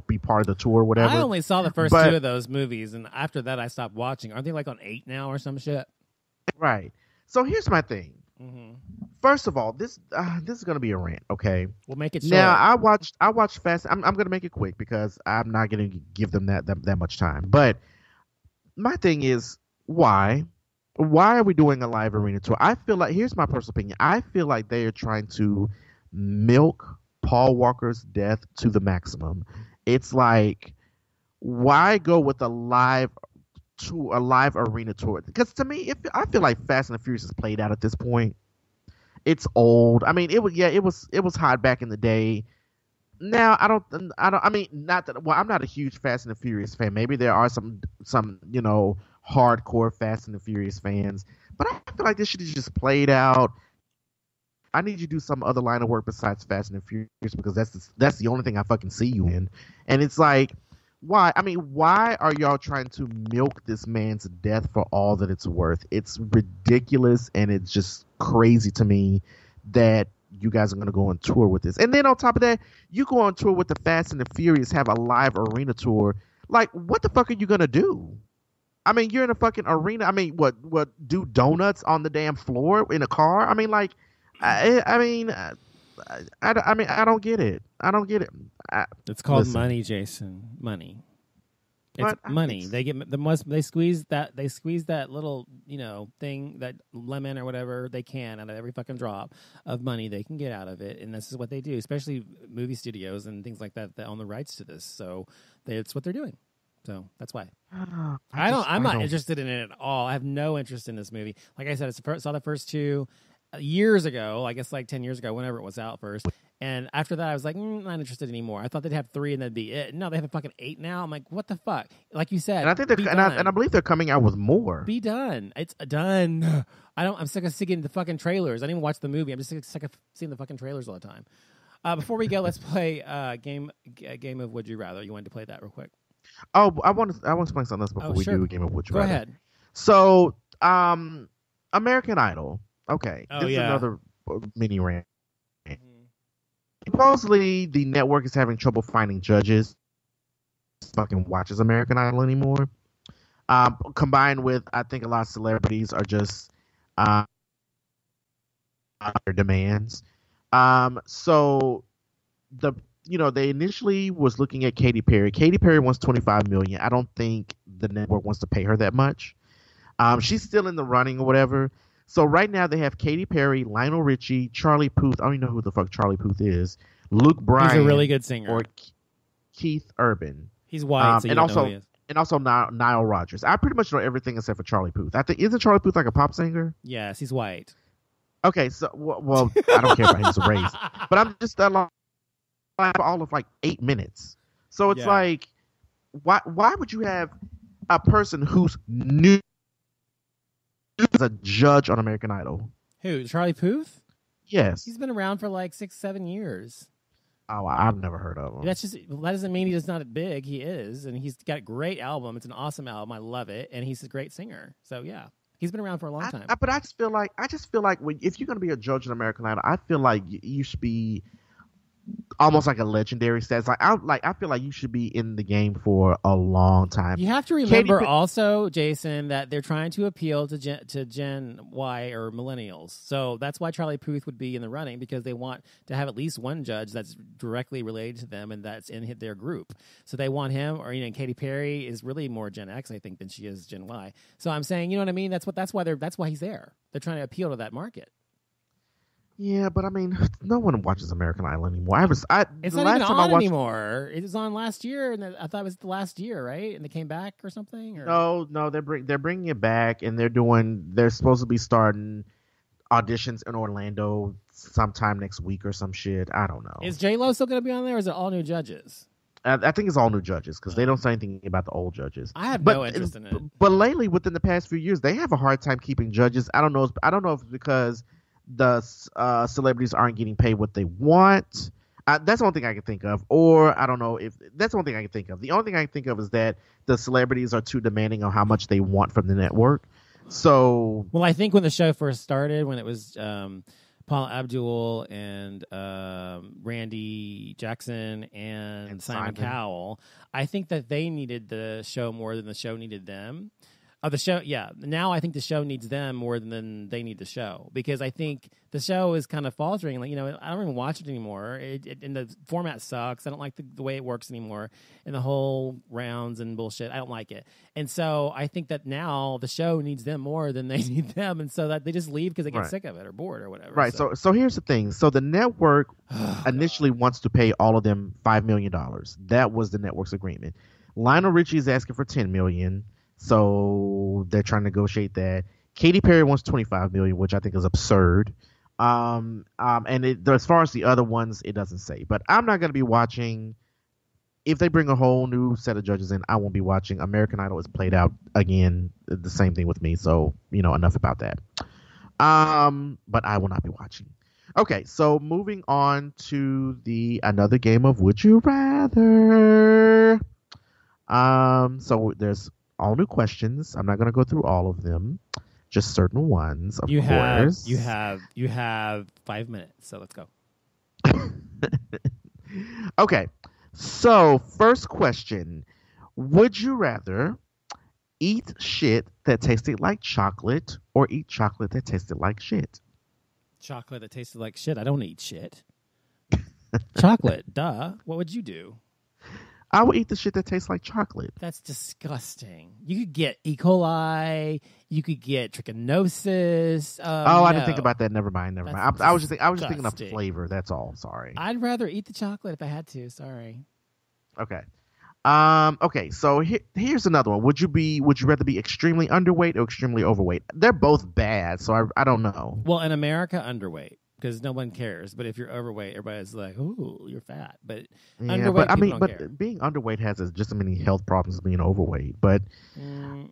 be part of the tour or whatever. I only saw the first 2 of those movies, and after that I stopped watching. Aren't they like on 8 now or some shit? Right. So here's my thing. Mm-hmm. First of all, this is going to be a rant, okay? We'll make it short. Now, I watched Fast. I'm going to make it quick because I'm not going to give them that much time. But my thing is, why? Why are we doing a live arena tour? I feel like, here's my personal opinion. I feel like they are trying to milk Paul Walker's death to the maximum. It's like, why go with a live arena tour? Because to me, I feel like Fast and the Furious is played out at this point. It's old. I mean, it was hot back in the day. Now I mean, not that. Well, I'm not a huge Fast and the Furious fan. Maybe there are some hardcore Fast and the Furious fans, but I feel like this shit is just played out. I need you to do some other line of work besides Fast and the Furious, because that's the only thing I fucking see you in. And it's like, why? I mean, why are y'all trying to milk this man's death for all that it's worth? It's ridiculous, and it's just crazy to me that you guys are going to go on tour with this. And then on top of that, you go on tour with the Fast and the Furious, have a live arena tour. Like, what the fuck are you going to do? I mean, you're in a fucking arena. I mean, what do donuts on the damn floor in a car? I mean, like, I mean, I don't get it. I don't get it. It's called money, Jason. Money. It's money. They get the most. They squeeze that little thing, that lemon or whatever they can out of every fucking drop of money they can get out of it, and this is what they do, especially movie studios and things like that own the rights to this. So it's what they're doing. So that's why. I'm not interested in it at all. I have no interest in this movie. Like I said, I saw the first 2 years ago. I guess like 10 years ago, whenever it was out first. And after that, I was like, not interested anymore. I thought they'd have 3 and that'd be it. No, they have a fucking 8 now. I'm like, what the fuck? Like you said, and I think I believe they're coming out with more. Be done. It's done. I'm sick of seeing the fucking trailers. I didn't even watch the movie. I'm just sick of seeing the fucking trailers all the time. Before we go, let's play a game of Would You Rather. You wanted to play that real quick? Oh, I want to explain something else before we do a game of Would You Rather. Go ahead. So, American Idol. Okay, this is another mini rant. Supposedly, the network is having trouble finding judges fucking watches American Idol anymore. Combined with, I think a lot of celebrities are just their demands. So they initially was looking at Katy Perry. Katy Perry wants $25 million. I don't think the network wants to pay her that much. She's still in the running or whatever. So right now they have Katy Perry, Lionel Richie, Charlie Puth. I don't even know who the fuck Charlie Puth is. Luke Bryan. He's a really good singer. Or Keith Urban. He's white, so you don't know who he is. And also Nile Rodgers. I pretty much know everything except for Charlie Puth. I think, isn't Charlie Puth like a pop singer? Yes, he's white. Okay, so well, I don't care about his race, but I'm just all of like 8 minutes. So it's like, why would you have a person who's new as a judge on American Idol? Who? Charlie Puth? Yes, he's been around for like 6-7 years. Oh, I've never heard of him. That doesn't mean he's not big. He is, and he's got a great album. It's an awesome album. I love it, and he's a great singer. So yeah. He's been around for a long time. But I just feel like if you're going to be a judge in American Idol, I feel like you should be almost like a legendary status. I feel like you should be in the game for a long time. You have to remember also, Jason, that they're trying to appeal to Gen Y or millennials. So that's why Charlie Puth would be in the running, because they want to have at least one judge that's directly related to them and that's in their group. So they want him, or Katy Perry is really more Gen X, I think, than she is Gen Y. So I'm saying, you know what I mean? That's why he's there. They're trying to appeal to that market. Yeah, but I mean, no one watches American Idol anymore. It's not even on anymore. It was on last year, and I thought it was the last year, right? And they came back or something. Or? No, they're bringing it back, and they're supposed to be starting auditions in Orlando sometime next week or some shit. I don't know. Is J-Lo still going to be on there, or is it all new judges? I think it's all new judges because they don't say anything about the old judges. I have no interest in it. But lately, within the past few years, they have a hard time keeping judges. I don't know if it's because the celebrities aren't getting paid what they want. That's the only thing I can think of. Or I don't know if that's the only thing I can think of. The only thing I can think of is that the celebrities are too demanding on how much they want from the network. So, well, I think when the show first started, when it was Paula Abdul and Randy Jackson and Simon Cowell, I think that they needed the show more than the show needed them. The show, yeah. Now I think the show needs them more than they need the show, because I think the show is kind of faltering. Like, I don't even watch it anymore. And the format sucks. I don't like the way it works anymore, and the whole rounds and bullshit. I don't like it. And so I think that now the show needs them more than they need them, and so that they just leave because they get sick of it or bored or whatever. Right. So here's the thing. So the network initially wants to pay all of them $5 million. That was the network's agreement. Lionel Richie is asking for $10 million. So they're trying to negotiate that. Katy Perry wants $25 million, which I think is absurd. And as far as the other ones, it doesn't say. But I'm not going to be watching. If they bring a whole new set of judges in, I won't be watching. American Idol is played out again. The same thing with me. So enough about that. But I will not be watching. Okay, so moving on to another game of Would You Rather. So there's all new questions. I'm not going to go through all of them, just certain ones, of course. You have 5 minutes, so let's go. Okay, so first question. Would you rather eat shit that tasted like chocolate or eat chocolate that tasted like shit? Chocolate that tasted like shit? I don't eat shit. Chocolate, duh. What would you do? I would eat the shit that tastes like chocolate. That's disgusting. You could get E. coli. You could get trichinosis. I didn't think about that. Never mind. I was just thinking of flavor. That's all. Sorry. I'd rather eat the chocolate if I had to. Sorry. Okay. Okay. So here's another one. Would you rather be extremely underweight or extremely overweight? They're both bad. So I don't know. Well, in America, underweight. Because no one cares. But if you're overweight, everybody's like, "Ooh, you're fat." But underweight, don't care. Being underweight has just as many health problems as being overweight. But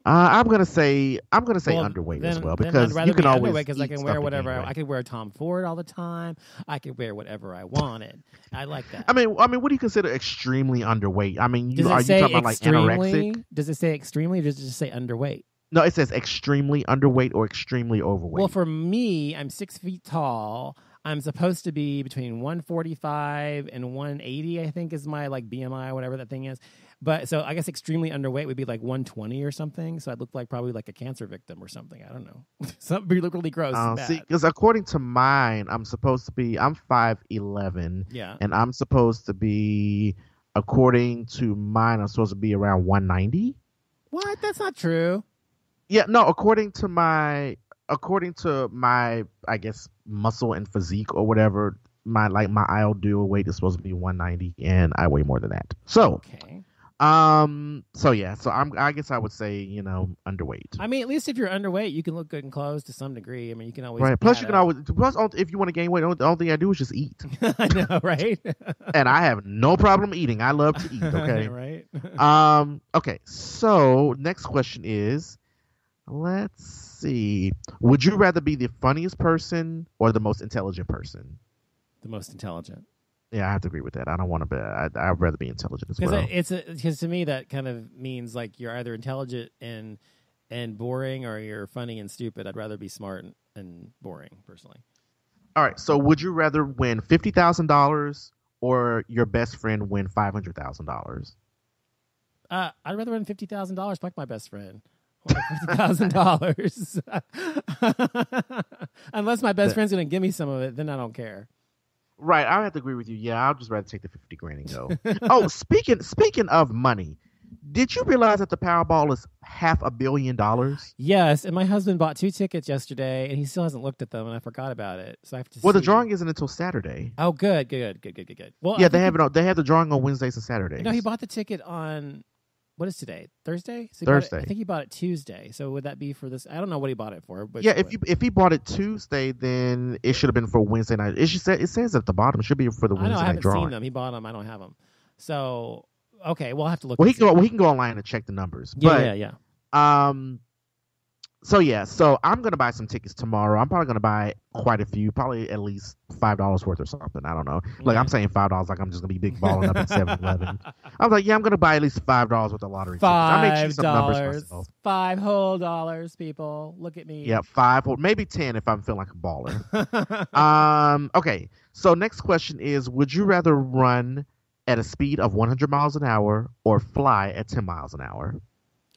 I'm gonna say underweight as well, because you can always because I can wear whatever. I can wear Tom Ford all the time. I can wear whatever I wanted. I like that. I mean, what do you consider extremely underweight? I mean, are you talking about like anorexic? Does it say extremely, or does it just say underweight? No, it says extremely underweight or extremely overweight. Well, for me, I'm 6 feet tall. I'm supposed to be between 145 and 180, I think, is my BMI, whatever that thing is. But so I guess extremely underweight would be like 120 or something. So I'd look like probably like a cancer victim or something. I don't know. Something really gross. See, because according to mine, I'm 5'11". Yeah. And I'm supposed to be, according to mine, I'm supposed to be around 190. What? That's not true. Yeah, no, according to my, I guess, muscle and physique or whatever, my ideal weight is supposed to be 190, and I weigh more than that. So, okay. So I guess I would say, underweight. I mean, at least if you're underweight, you can look good in clothes to some degree. I mean, you can always Plus, if you want to gain weight, the only thing I do is just eat. I know, right? And I have no problem eating. I love to eat. Okay, right. Okay. So next question is, let's see. Would you rather be the funniest person or the most intelligent person? The most intelligent. Yeah, I have to agree with that. I don't want to be. I'd rather be intelligent as well. Because to me that kind of means like you're either intelligent and boring, or you're funny and stupid. I'd rather be smart and boring, personally. All right. So would you rather win $50,000 or your best friend win $500,000? I'd rather win $50,000 like my best friend. $50,000. Unless my best friend's going to give me some of it, then I don't care. Right, I have to agree with you. Yeah, I'll just rather take the 50 grand and go. Oh, speaking of money, did you realize that the Powerball is $500 million? Yes, and my husband bought 2 tickets yesterday, and he still hasn't looked at them, and I forgot about it. So I have to. Well, the drawing isn't until Saturday. Oh, good. Well, yeah, they have the drawing on Wednesdays and Saturdays. No, he bought the ticket on. What is today? Thursday? So Thursday. I think he bought it Tuesday. So would that be for this? I don't know what he bought it for. But yeah, if he bought it Tuesday, then it should have been for Wednesday night. It says at the bottom it should be for the Wednesday night drawing. I haven't seen them. He bought them. I don't have them. So okay, we'll have to look. Well, he can go online and check the numbers. Yeah. So I'm gonna buy some tickets tomorrow. I'm probably gonna buy quite a few, probably at least $5 worth or something. I don't know. Like I'm saying $5, like I'm just gonna be big balling up at 7-Eleven. I was like, yeah, I'm gonna buy at least $5 worth of lottery tickets. I may choose some numbers myself. $5 whole dollars, people. Look at me. Yeah, 5 or maybe 10 if I'm feeling like a baller. Okay. So next question is: would you rather run at a speed of 100 miles an hour or fly at 10 miles an hour?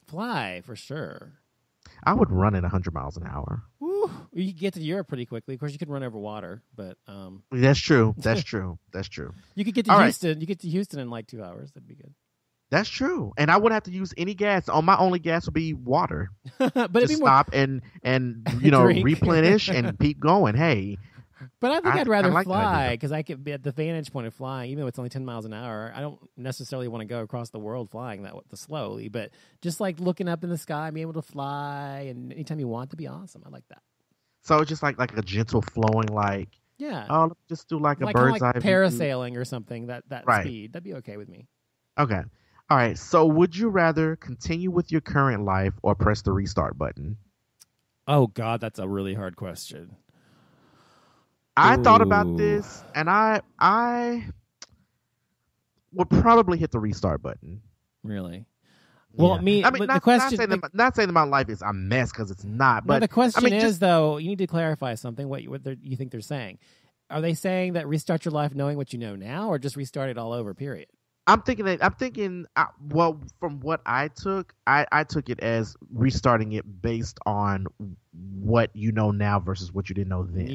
Fly for sure. I would run at 100 miles an hour. Woo. You could get to Europe pretty quickly. Of course, you could run over water, but that's true. That's true. You could get to Houston. Right. You get to Houston in like 2 hours. That'd be good. That's true. And I wouldn't have to use any gas. My only gas would be water. But just stop and replenish and keep going. Hey. But I think I'd rather fly because I could be at the vantage point of flying, even though it's only 10 miles an hour. I don't necessarily want to go across the world flying that slowly, but just like looking up in the sky, being able to fly, and anytime you want to be awesome. I like that. So it's just like a gentle flowing, let's just do like a bird's eye view. Parasailing or something, that right. Speed. That'd be okay with me. Okay. All right. So would you rather continue with your current life or press the restart button? Oh, God, that's a really hard question. I thought about this, and I would probably hit the restart button. Really? Yeah. Well, the question, not saying that my life is a mess because it's not. But the question is, though, you need to clarify something. What you think they're saying? Are they saying that restart your life knowing what you know now, or just restart it all over? Period. I'm thinking. Well, from what I took it as restarting it based on what you know now versus what you didn't know then.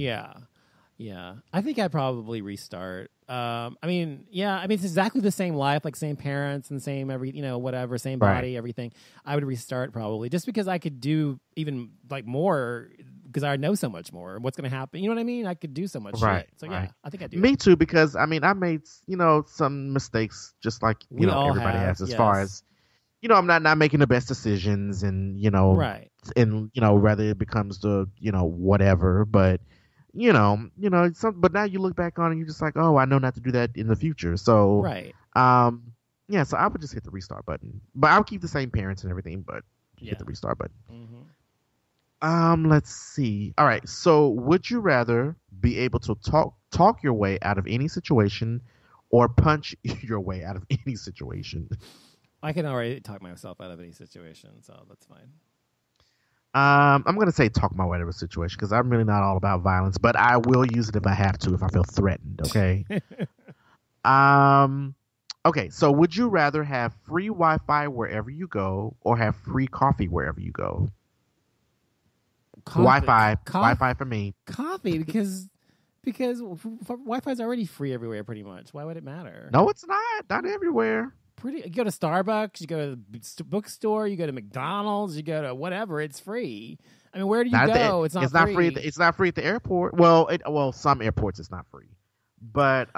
Yeah, I think I'd probably restart. It's exactly the same life, like same parents and same whatever, same body, right. Everything. I would restart probably just because I could do even like more because I know so much more. What's going to happen? You know what I mean? I could do so much shit. So yeah, I think I do. Me too, because I made some mistakes, just like everybody has, as far as I'm not making the best decisions, and right, and whether it becomes the whatever, but. But now you look back on it and you're just like, oh, I know not to do that in the future. So, right. So I would just hit the restart button. But I'll keep the same parents and everything, but hit the restart button. Mm-hmm. Let's see. All right. So would you rather be able to talk your way out of any situation or punch your way out of any situation? I can already talk myself out of any situation, so that's fine. I'm going to say talk my way out of a situation because I'm really not all about violence, but I will use it if I have to, if I feel threatened, okay? Okay, so would you rather have free Wi-Fi wherever you go or have free coffee wherever you go? Wi-Fi for me. Coffee, because Wi-Fi is already free everywhere pretty much. Why would it matter? No, it's not everywhere. You go to Starbucks, you go to the bookstore, you go to McDonald's, you go to whatever. It's free. I mean, where do you go? It's not free. It's not free at the airport. Well, some airports it's not free. But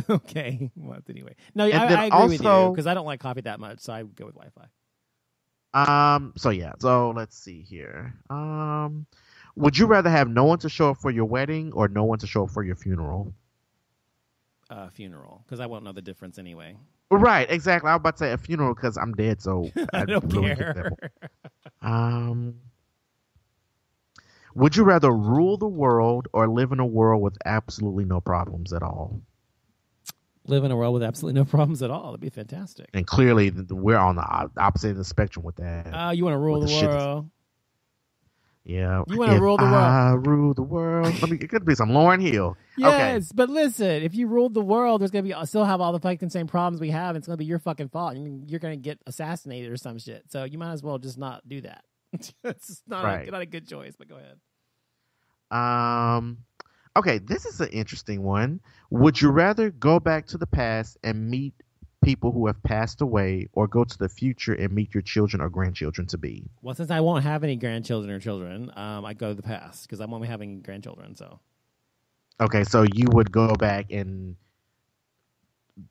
okay. Well, anyway, no, I agree with you because I don't like coffee that much, so I would go with Wi-Fi. So let's see here. Would you rather have no one to show up for your wedding or no one to show up for your funeral? Funeral, because I won't know the difference anyway. Right, exactly. I was about to say a funeral because I'm dead, so I don't really care. Would you rather rule the world or live in a world with absolutely no problems at all? Live in a world with absolutely no problems at all. That'd be fantastic. And clearly, we're on the opposite of the spectrum with that. You want to rule the world? Yeah. You want to If rule the world. I rule the world. It could be some Lauryn Hill. Yes, but listen, if you ruled the world, there's gonna be still have all the fucking same problems we have. It's gonna be your fucking fault. You're gonna get assassinated or some shit. So you might as well just not do that. It's not a good choice. But go ahead. Okay, this is an interesting one. Would you rather go back to the past and meet people who have passed away, or go to the future and meet your children or grandchildren to be? Well, since I won't have any grandchildren or children, I go to the past because I won't be having grandchildren. So. Okay, so you would go back and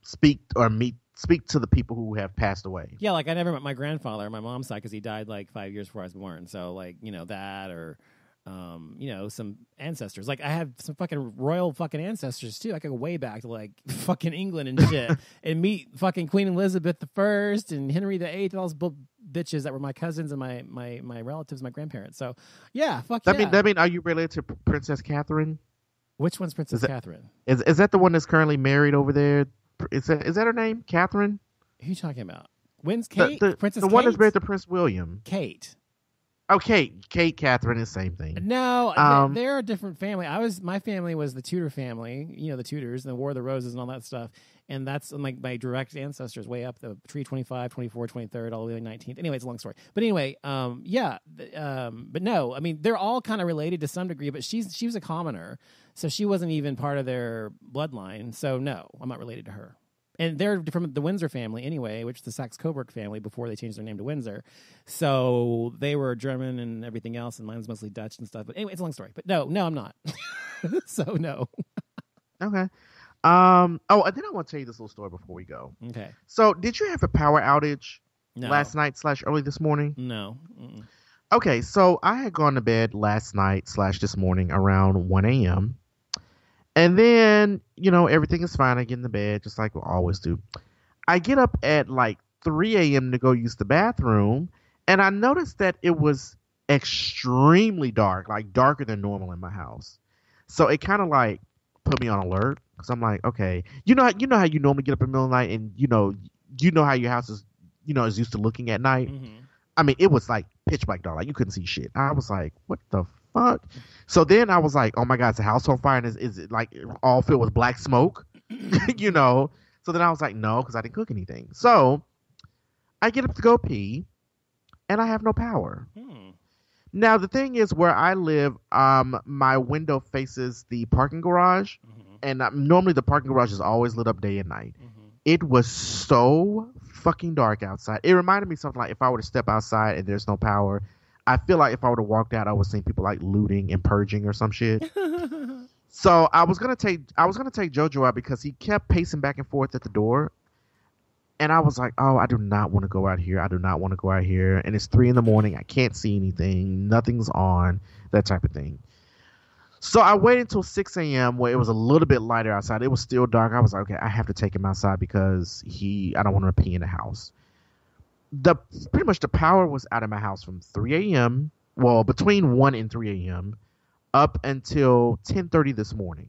speak to the people who have passed away. Yeah, like I never met my grandfather on my mom's side because he died like 5 years before I was born. So like, that or, some ancestors. Like I have some fucking royal fucking ancestors too. I could go way back to like fucking England and shit and meet fucking Queen Elizabeth I and Henry VIII and all those bitches that were my cousins and my relatives, my grandparents. So yeah, That mean, are you related to Princess Catherine? Which one's Princess Catherine? Is that the one that's currently married over there? Is that her name? Catherine? Who are you talking about? When's Kate? Princess the Kate? one that's married to Prince William. Kate. Oh, Kate, Catherine is the same thing. No, they're a different family. My family was the Tudor family, the Tudors and the War of the Roses and all that stuff. And that's like my direct ancestors way up the tree 25, 24, 23rd, all the way to 19th. Anyway, it's a long story. But anyway, but no, I mean, they're all kind of related to some degree, but she was a commoner. So she wasn't even part of their bloodline. So no, I'm not related to her. And they're from the Windsor family anyway, which is the Saxe-Coburg family before they changed their name to Windsor. So they were German and everything else, and mine was mostly Dutch and stuff. But anyway, it's a long story. But no, I'm not. So no. Okay. And then I want to tell you this little story before we go. Okay. So did you have a power outage last night / early this morning? No. Okay, so I had gone to bed last night / this morning around 1 a.m. And then, everything is fine. I get in the bed just like we always do. I get up at like 3 a.m. to go use the bathroom. And I noticed that it was extremely dark, like darker than normal in my house. So it kind of like put me on alert because I'm like, okay, you know how you normally get up in the middle of the night and you know how your house is, is used to looking at night. Mm-hmm. I mean, it was like pitch black dark, like you couldn't see shit. I was like, what the fuck? So then I was like, oh my God, is the house on fire? And is it like all filled with black smoke? So then I was like, no, because I didn't cook anything. So I get up to go pee and I have no power. Now, the thing is, where I live, my window faces the parking garage. And normally the parking garage is always lit up day and night. It was so fucking dark outside. It reminded me something like if I were to step outside and there's no power, I feel like if I were to walk out, I would see people like looting and purging or some shit. So I was gonna take JoJo out because he kept pacing back and forth at the door. And I was like, oh, I do not want to go out here. I do not want to go out here. And it's 3 a.m. I can't see anything. Nothing's on. That type of thing. So I waited until 6 a.m. where it was a little bit lighter outside. It was still dark. I was like, okay, I have to take him outside because I don't want him to pee in the house. Pretty much the power was out of my house from 3 a.m. Well, between 1 and 3 a.m. up until 10:30 this morning.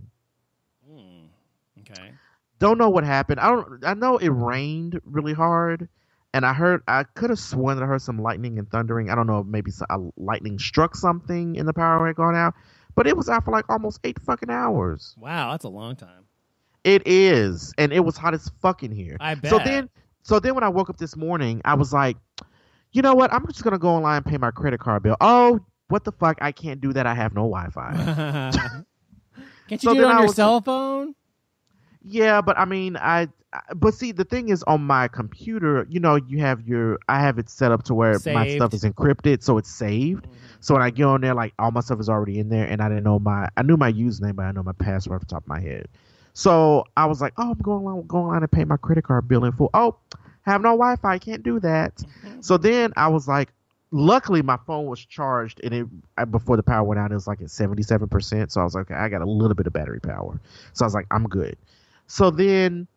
Okay. Don't know what happened. I know it rained really hard, and I could have sworn that I heard some lightning and thundering. I don't know if maybe a lightning struck something and the power had gone out, but it was out for like almost 8 fucking hours. Wow, that's a long time. It is, and it was hot as fuck in here. I bet. So then when I woke up this morning, I was like, you know what? I'm just going to go online and pay my credit card bill. Oh, what the fuck? I can't do that. I have no Wi-Fi. Can't you do it on your cell phone? Yeah, but I mean, but see, the thing is on my computer, I have it set up to where my stuff is encrypted, so it's saved. So when I get on there, like all my stuff is already in there, and I knew my username, but I know my password off the top of my head. So I was like, oh, I'm going online and pay my credit card bill in full. Oh, have no Wi-Fi, can't do that. So then I was like, luckily my phone was charged, and before the power went out, it was like at 77%. So I was like, okay, I got a little bit of battery power. So I was like, I'm good. So then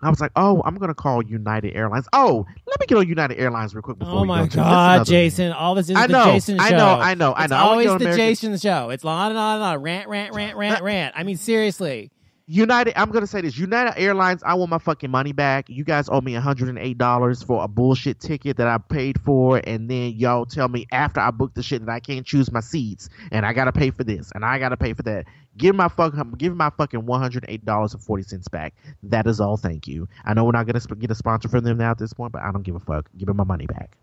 I was like, oh, I'm going to call United Airlines. Oh, let me get on United Airlines real quick before we go. Oh, my God, Jason. All this is the Jason show. I know. It's always the Jason show. It's on and on and on. Rant. I mean, seriously. United, I'm gonna say this. United Airlines, I want my fucking money back. You guys owe me $108 for a bullshit ticket that I paid for, and then y'all tell me after I booked the shit that I can't choose my seats, and I gotta pay for this, and I gotta pay for that. Give my fucking $108.40 back. That is all. Thank you. I know we're not gonna get a sponsor from them now at this point, but I don't give a fuck. Give me my money back.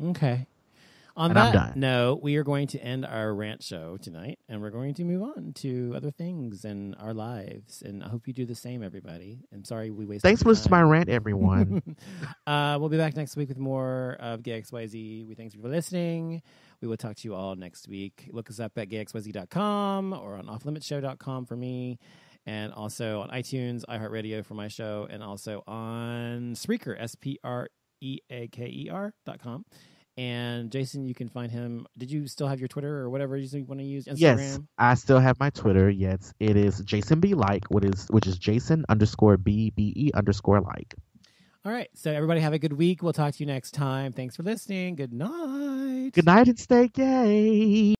Okay. On And I'm that done. note, we are going to end our rant show tonight, and we're going to move on to other things in our lives. And I hope you do the same, everybody. I'm sorry we wasted. Thanks for your listening to my time. rant, everyone. We'll be back next week with more of Gayxyz. We thank you for listening. We will talk to you all next week. Look us up at gayxyz.com or on offlimitshow.com for me, and also on iTunes, iHeartRadio for my show, and also on Spreaker, SPREAKER.com. And Jason, you can find him. Did you still have your Twitter or whatever you want to use? Instagram? Yes, I still have my Twitter. Yes, it is Jason B. Like, which is Jason_BBE_like. All right. So everybody have a good week. We'll talk to you next time. Thanks for listening. Good night. Good night and stay gay.